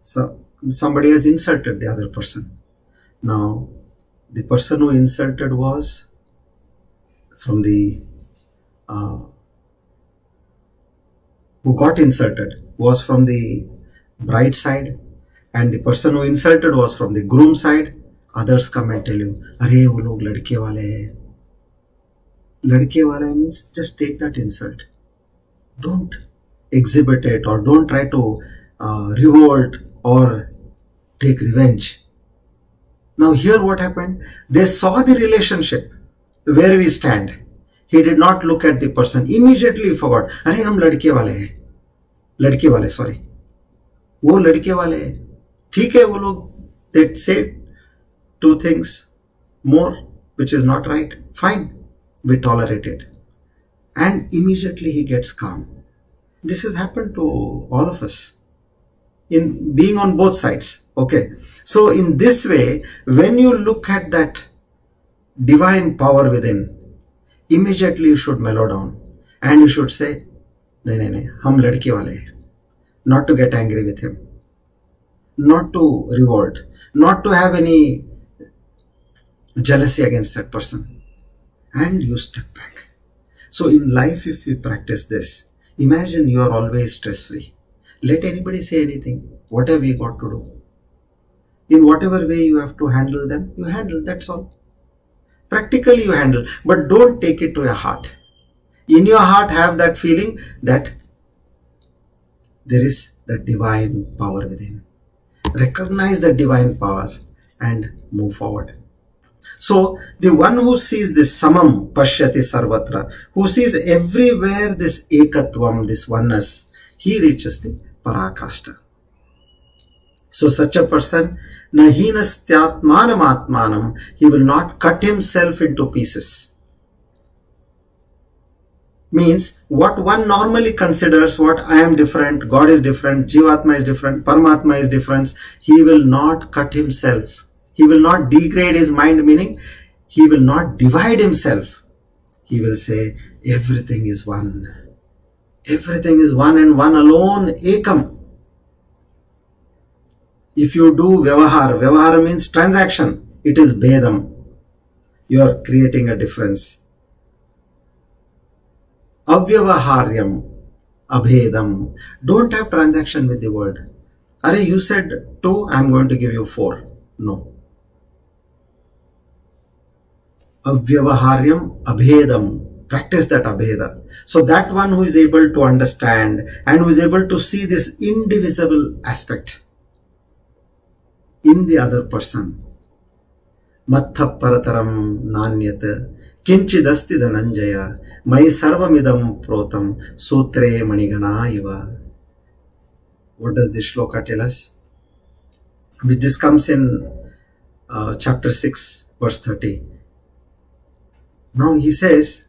so somebody has insulted the other person. Now, the person who insulted was from the who got insulted was from the bride side, and the person who insulted was from the groom side. Others come and tell you, "Arey, wo log ladke wale hai." Ladke wale means just take that insult. Don't exhibit it, or don't try to revolt or take revenge. Now here what happened? They saw the relationship where we stand. He did not look at the person. Immediately he forgot. "Arey, hum ladke wale hai." Ladke wale, sorry. वो लड़के वाले हैं. ठीक है, वो लोग they say two things more which is not right. Fine, we tolerate it. And immediately he gets calm. This has happened to all of us in being on both sides. Okay. So in this way, when you look at that divine power within, immediately you should mellow down and you should say, "Nahi, hum ladke wale hai." Not to get angry with him, not to revolt, not to have any jealousy against that person, and you step back. So in life, if we practice this, imagine you are always stress-free. Let anybody say anything. What have we got to do? In whatever way you have to handle them, you handle, that's all. Practically you handle, but don't take it to your heart. In your heart, have that feeling that there is the divine power within. Recognize the divine power and move forward. So the one who sees this samam pashyati sarvatra, who sees everywhere this ekatvam, this oneness, he reaches the parakashta. So such a person, nahinasthyatmanam atmanam, he will not cut himself into pieces. Means what one normally considers, what I am different, God is different, Jivatma is different, Paramatma is different, he will not cut himself. He will not degrade his mind, meaning he will not divide himself. He will say, everything is one. Everything is one and one alone, ekam. If you do vyavahara means transaction, it is bhedam. You are creating a difference. Avyavaharyam, abhedam. Don't have transaction with the world. Arey, you said 2, I am going to give you 4. No. Avyavaharyam, abhedam. Practice that abheda. So that one who is able to understand and who is able to see this indivisible aspect in the other person. Mattha parataram nanyat kinchidasti dhananjaya mai sarvamidam protam sutre manigana iva. What does this shloka tell us? This comes in chapter 6, verse 30. Now he says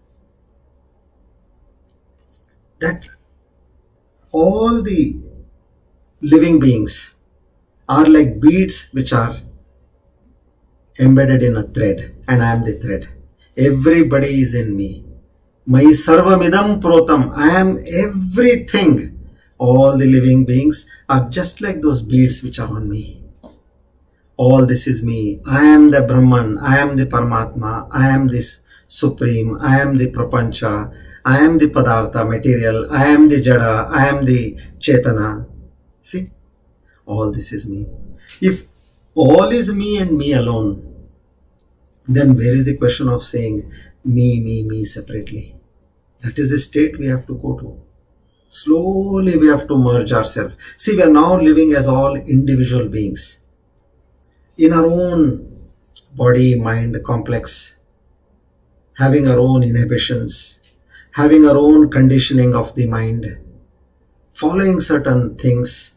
that all the living beings are like beads which are embedded in a thread, and I am the thread. Everybody is in me. Mai sarvamidam protam. I am everything. All the living beings are just like those beads which are on me. All this is me. I am the Brahman. I am the Paramatma. I am this Supreme. I am the Prapancha. I am the Padartha, material. I am the Jada. I am the Chetana. See? All this is me. If all is me and me alone, then where is the question of saying me separately? That is the state we have to go to. Slowly we have to merge ourselves. See, we are now living as all individual beings in our own body, mind complex, having our own inhibitions, having our own conditioning of the mind, following certain things.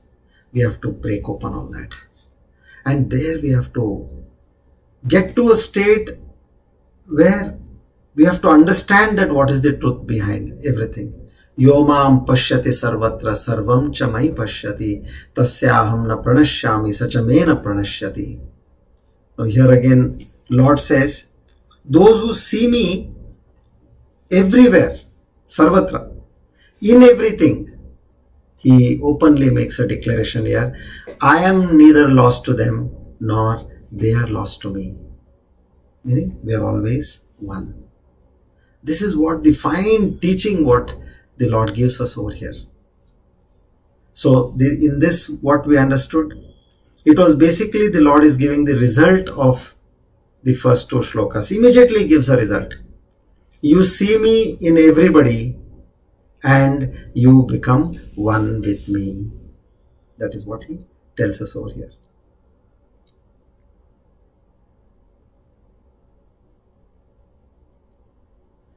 We have to break open all that. And there we have to get to a state where we have to understand that what is the truth behind everything. Yomam pashyati sarvatra sarvam cha mai pashyati tasyaham na pranashyami sacha me na pranashyati. Now here again Lord says, those who see me everywhere, sarvatra, in everything, he openly makes a declaration here, I am neither lost to them nor they are lost to me. Meaning we are always one. This is what the fine teaching what the Lord gives us over here. So in this what we understood, it was basically the Lord is giving the result of the first two shlokas. Immediately gives a result. You see me in everybody and you become one with me. That is what he tells us over here.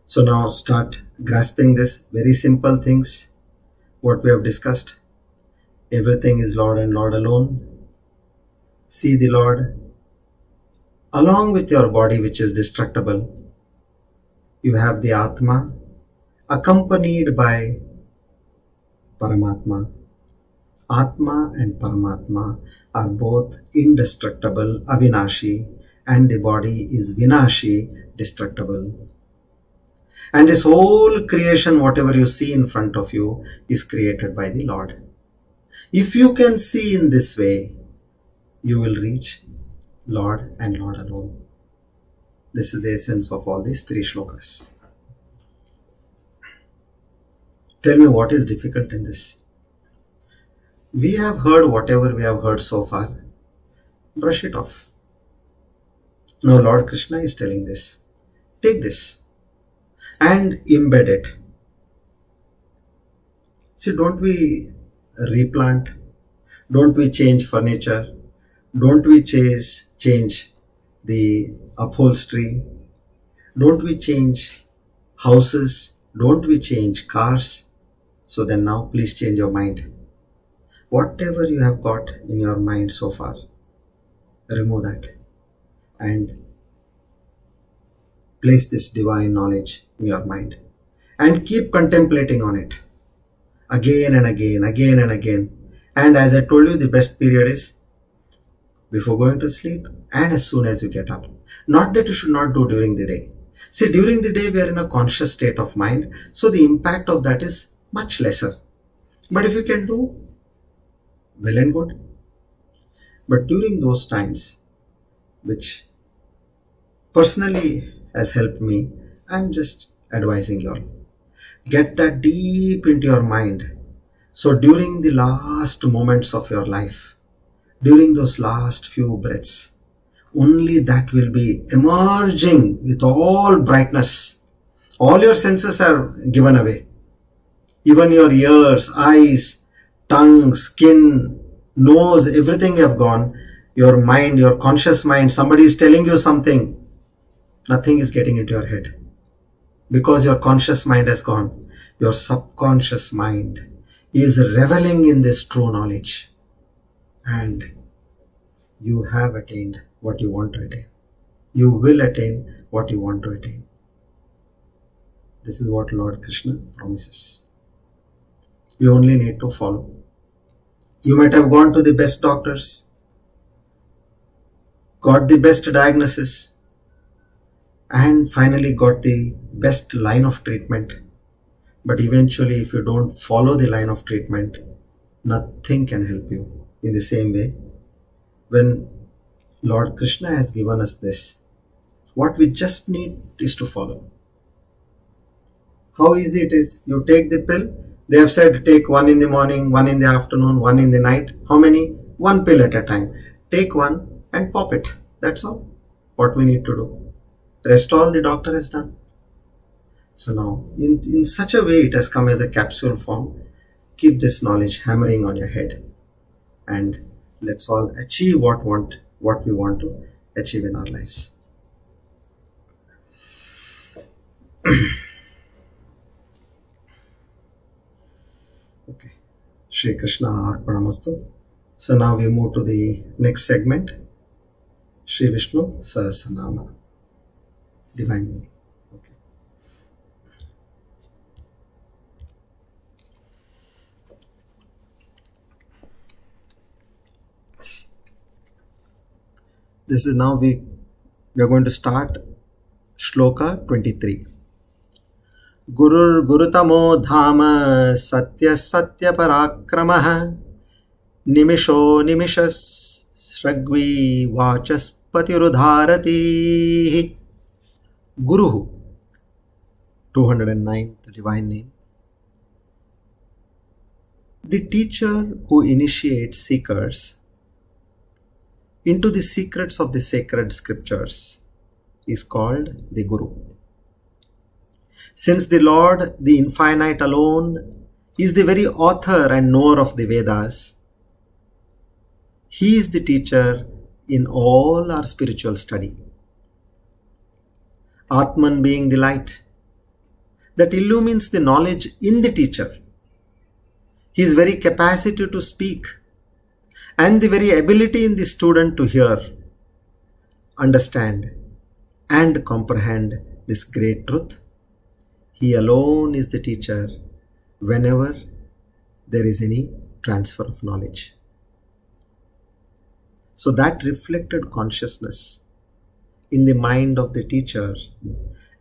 So now start grasping this very simple things, what we have discussed. Everything is Lord and Lord alone. See the Lord along with your body which is destructible. You have the Atma accompanied by Paramatma. Atma and Paramatma are both indestructible, avinashi, and the body is vinashi, destructible. And this whole creation, whatever you see in front of you, is created by the Lord. If you can see in this way, you will reach Lord and Lord alone. This is the essence of all these three shlokas. Tell me what is difficult in this. We have heard whatever we have heard so far. Brush it off. Now Lord Krishna is telling this. Take this and embed it. See, don't we replant? Don't we change furniture? Don't we change the upholstery? Don't we change houses? Don't we change cars? So then now please change your mind. Whatever you have got in your mind so far, remove that and place this divine knowledge in your mind and keep contemplating on it again and again, again and again. And as I told you, the best period is before going to sleep and as soon as you get up. Not that you should not do during the day. See, during the day we are in a conscious state of mind, so the impact of that is much lesser. But if you can do, well and good. But during those times, which personally has helped me, I'm just advising you all. Get that deep into your mind. So during the last moments of your life, during those last few breaths, only that will be emerging with all brightness. All your senses are given away. Even your ears, eyes, tongue, skin, nose, everything have gone. Your mind, your conscious mind, somebody is telling you something. Nothing is getting into your head. Because your conscious mind has gone. Your subconscious mind is reveling in this true knowledge. And you have attained what you want to attain. You will attain what you want to attain. This is what Lord Krishna promises. You only need to follow. You might have gone to the best doctors, got the best diagnosis, and finally got the best line of treatment. But eventually, if you don't follow the line of treatment, nothing can help you. In the same way, when Lord Krishna has given us this, what we just need is to follow. How easy it is. You take the pill. They have said take one in the morning, one in the afternoon, one in the night. How many? One pill at a time. Take one and pop it. That's all. What we need to do. Rest all the doctor has done. So now, in such a way it has come as a capsule form. Keep this knowledge hammering on your head. And let's all achieve what we want to achieve in our lives. Okay. Shri Krishna Arpanamastu. So now we move to the next segment. Shri Vishnu Sahasranama. Divine meaning. Okay. This is now we are going to start Shloka 23. Gurur Gurutamo Dhama Satya Satya Parakramah Nimisho Nimishas Shragvi Vachaspatirodharati. Guru, 209, the divine name. The teacher who initiates seekers into the secrets of the sacred scriptures is called the Guru. Since the Lord, the infinite alone, is the very author and knower of the Vedas, He is the teacher in all our spiritual study. Atman being the light that illumines the knowledge in the teacher, his very capacity to speak, and the very ability in the student to hear, understand, and comprehend this great truth. He alone is the teacher whenever there is any transfer of knowledge. So that reflected consciousness in the mind of the teacher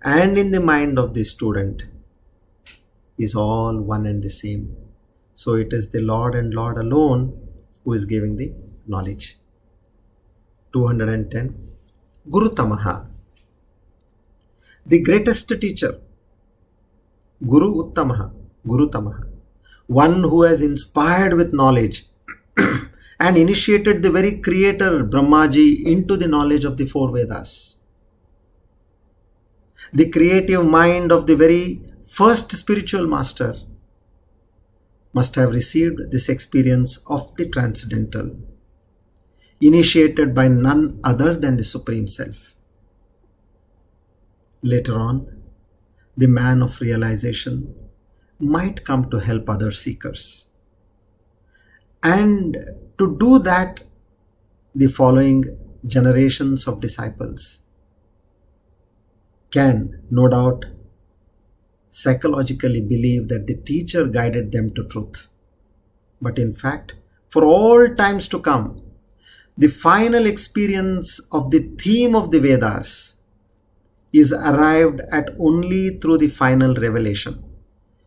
and in the mind of the student is all one and the same. So it is the Lord and Lord alone who is giving the knowledge. 210. Guru Tamaha. The greatest teacher. Guru Uttamaha. Guru Tamaha. One who has inspired with knowledge and initiated the very creator Brahmaji into the knowledge of the four Vedas. The creative mind of the very first spiritual master must have received this experience of the transcendental, initiated by none other than the Supreme Self. Later on, the man of realization might come to help other seekers. And to do that, the following generations of disciples can, no doubt, psychologically believe that the teacher guided them to truth. But in fact, for all times to come, the final experience of the theme of the Vedas is arrived at only through the final revelation,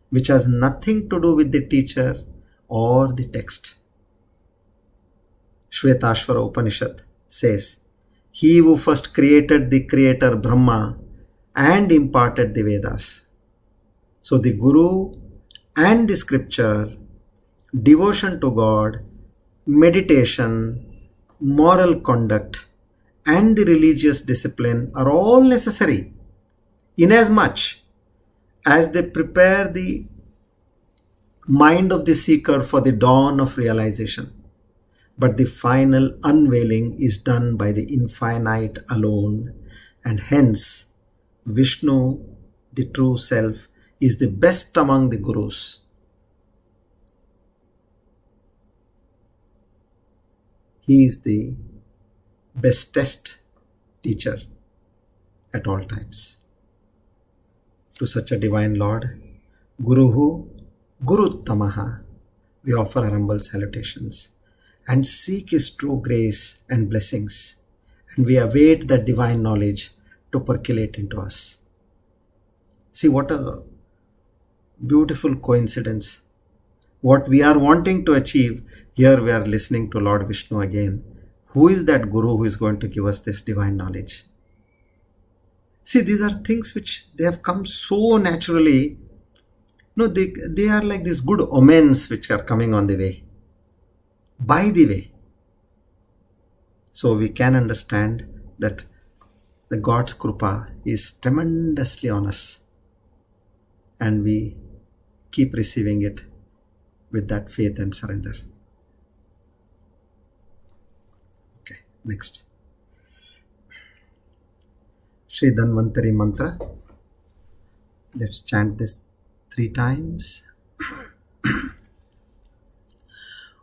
which has nothing to do with the teacher or the text. Shvetashvara Upanishad says, He who first created the creator Brahma and imparted the Vedas. So the Guru and the scripture, devotion to God, meditation, moral conduct, and the religious discipline are all necessary inasmuch as they prepare the mind of the seeker for the dawn of realization. But the final unveiling is done by the infinite alone, and hence Vishnu, the true self, is the best among the gurus. He is the bestest teacher at all times. to such a divine Lord, Guruhu Guruttamaha, we offer our humble salutations and seek His true grace and blessings, and we await that divine knowledge to percolate into us. See what a beautiful coincidence. What we are wanting to achieve, here we are listening to Lord Vishnu again. Who is that Guru who is going to give us this divine knowledge? See, these are things which they have come so naturally. No, they are like these good omens which are coming on the way, by the way. So we can understand that the God's Krupa is tremendously on us, and we keep receiving it with that faith and surrender. Okay, next. Sridhan Manthari mantra. Let's chant this 3 times.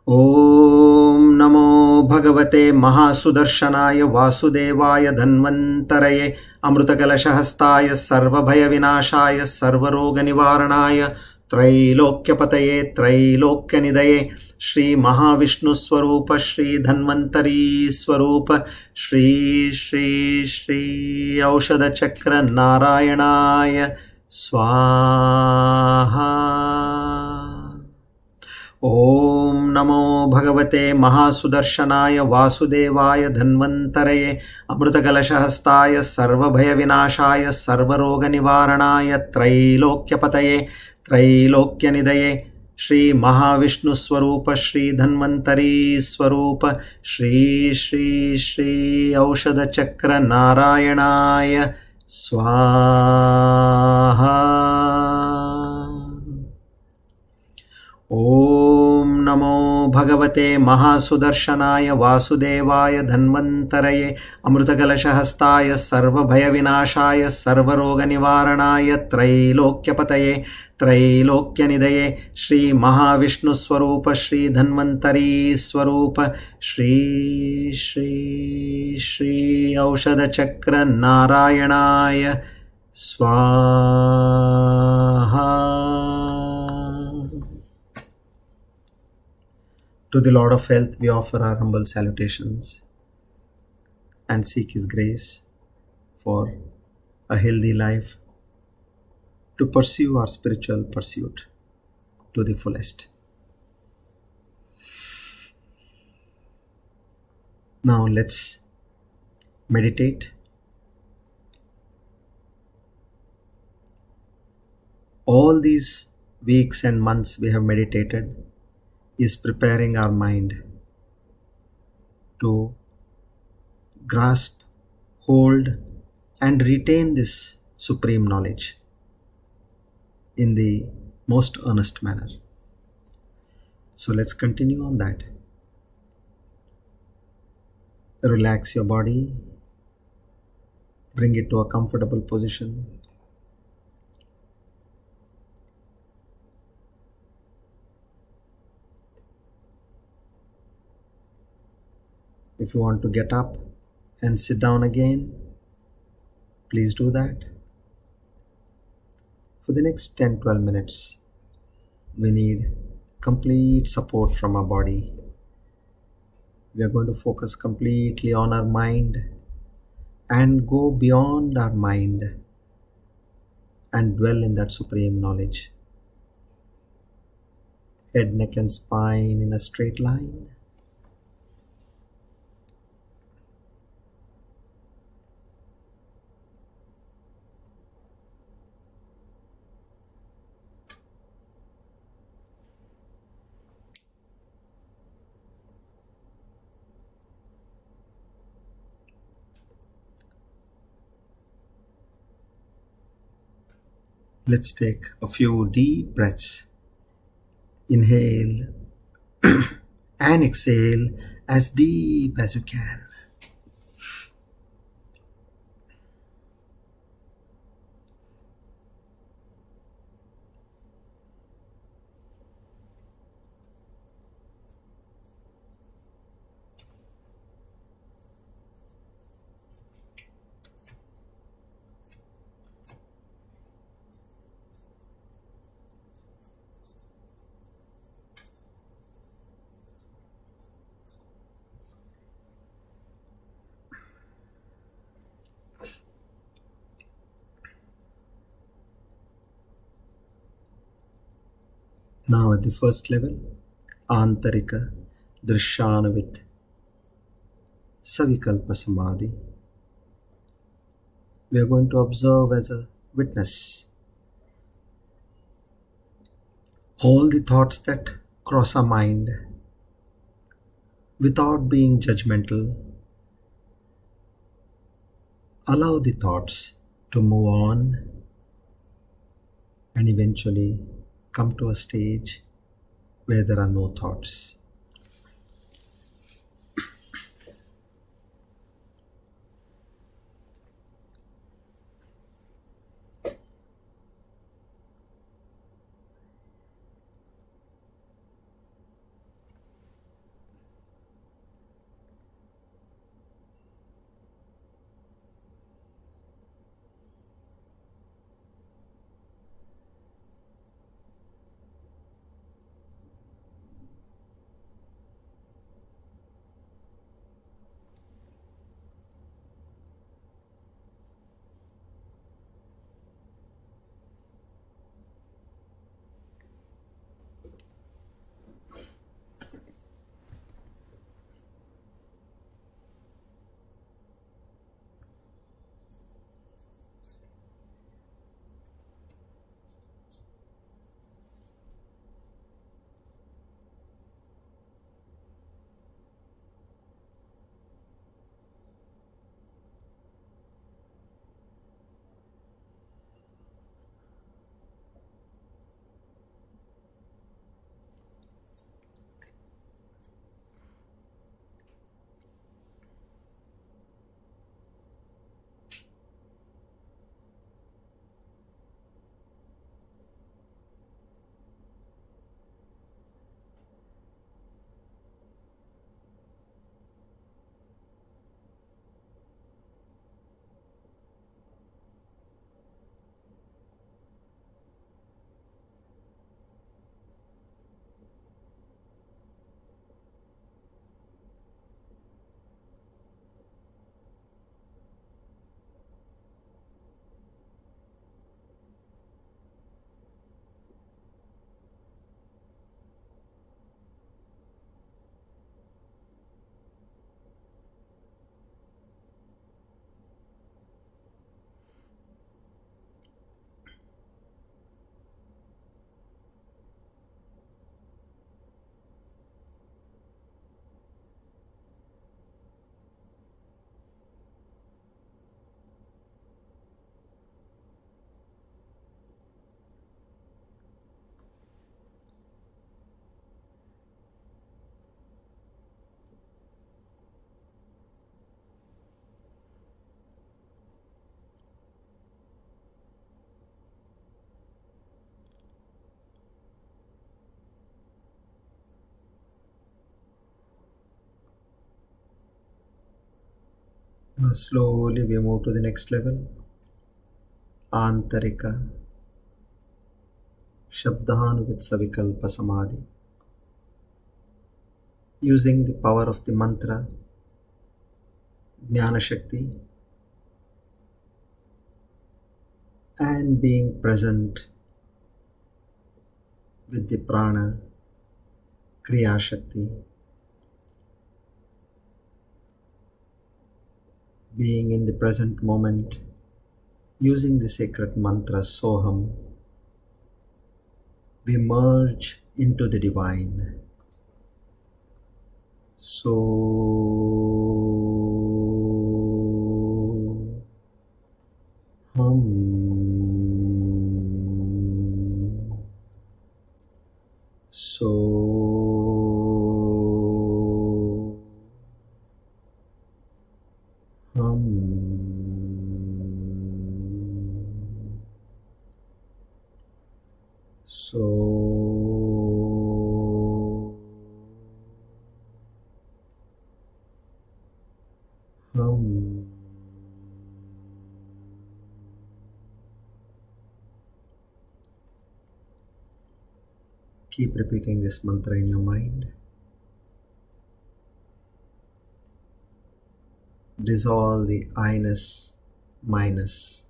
Om Namo Bhagavate Mahasudarshanaaya Vasudevaya Dhanvantaraye Amrutakalashahastaya Sarvabhaya Vinashaya Sarvaroga Nivaranaya Trailokyapataye Trailokyanidhaye Shri Mahavishnu Swarupa Shri Dhanvantari Swarupa Shri Aushadha Chakra Narayanaya Swaha. Om Namo Bhagavate Mahasudarshanaaya Vasudevaya Dhanvantaraye Amrutakalashahastaya Sarvabhaya Vinashaya Sarvaroga Nivaranaya Trailokyapataye Trailokyanidhaye Shri Mahavishnu Swarupa Shri Dhanvantari Swarupa Shri Aushadha Chakra Narayanaya Swaha. Om Namo Bhagavate Mahasudarshanaaya Vasudevaya Dhanvantaraye Amrutakalashahastaya Sarvabhaya Vinashaya Sarvaroga Nivaranaya Trailokyapataye Trailokyanidhaye Shri Mahavishnu Swarupa Shri Dhanvantari Swarupa Shri Aushadha Chakra Narayanaya Swaha. To the Lord of Health, we offer our humble salutations and seek His grace for a healthy life, to pursue our spiritual pursuit to the fullest. Now let's meditate. All these weeks and months we have meditated is preparing our mind to grasp, hold, and retain this supreme knowledge in the most earnest manner. So let's continue on that. Relax your body, bring it to a comfortable position. If you want to get up and sit down again, please do that. For the next 10-12 minutes, we need complete support from our body. We are going to focus completely on our mind and go beyond our mind and dwell in that supreme knowledge. Head, neck and spine in a straight line. Let's take a few deep breaths. Inhale and exhale as deep as you can. Now at the first level, Antarika Drishanavit Savikalpa Samadhi. We are going to observe as a witness all the thoughts that cross our mind without being judgmental. Allow the thoughts to move on and eventually come to a stage where there are no thoughts. Now slowly we move to the next level. Antarika Shabdanuvit Savikalpa Samadhi. Using the power of the mantra Jnana Shakti and being present with the prana Kriya Shakti, being in the present moment, using the sacred mantra Soham, we merge into the divine. Keep repeating this mantra in your mind. Dissolve the I-ness, minus.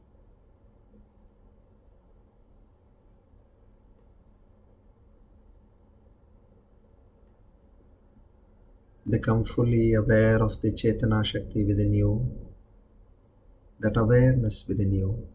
Become fully aware of the Chetana Shakti within you, that awareness within you.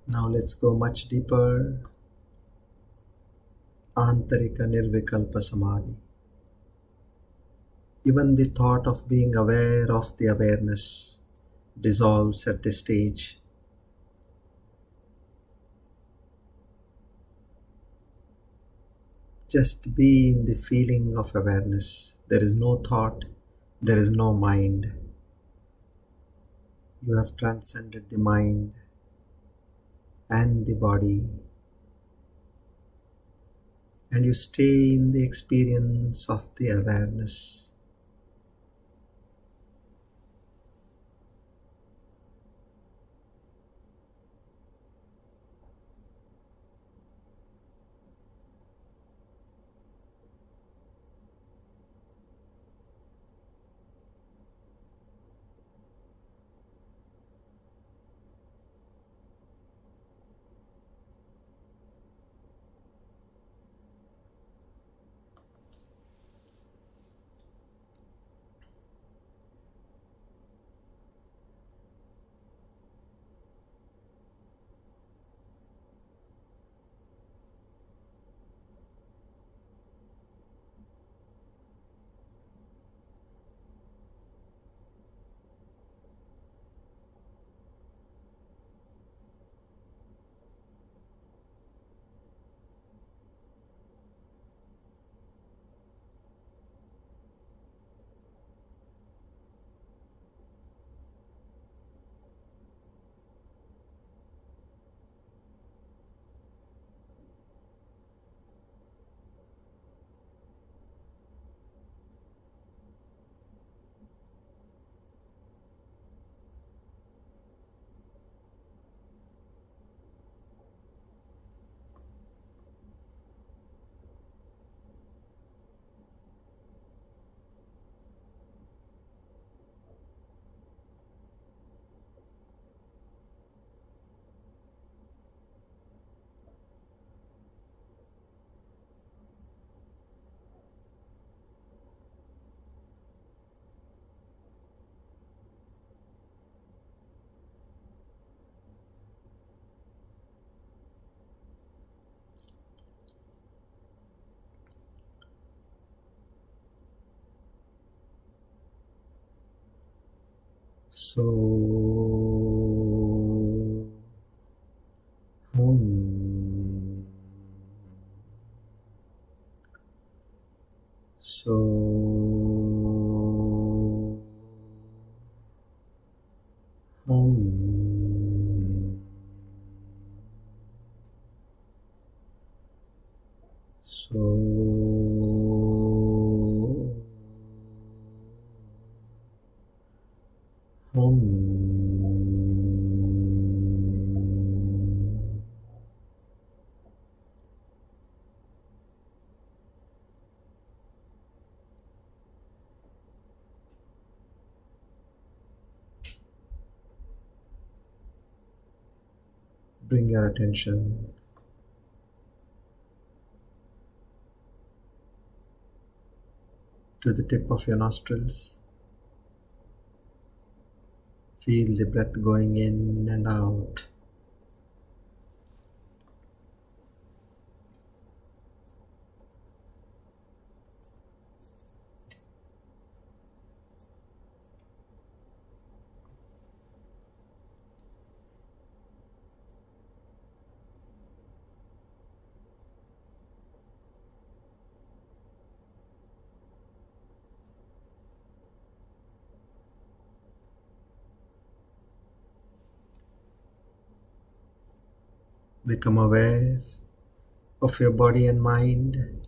Now let's go much deeper. Antarika Nirvikalpa Samadhi. Even the thought of being aware of the awareness dissolves at this stage. Just be in the feeling of awareness. There is no thought, there is no mind. You have transcended the mind and the body, and you stay in the experience of the awareness. So, hum. So, hum. So, Bring your attention to the tip of your nostrils. Feel the breath going in and out. Become aware of your body and mind.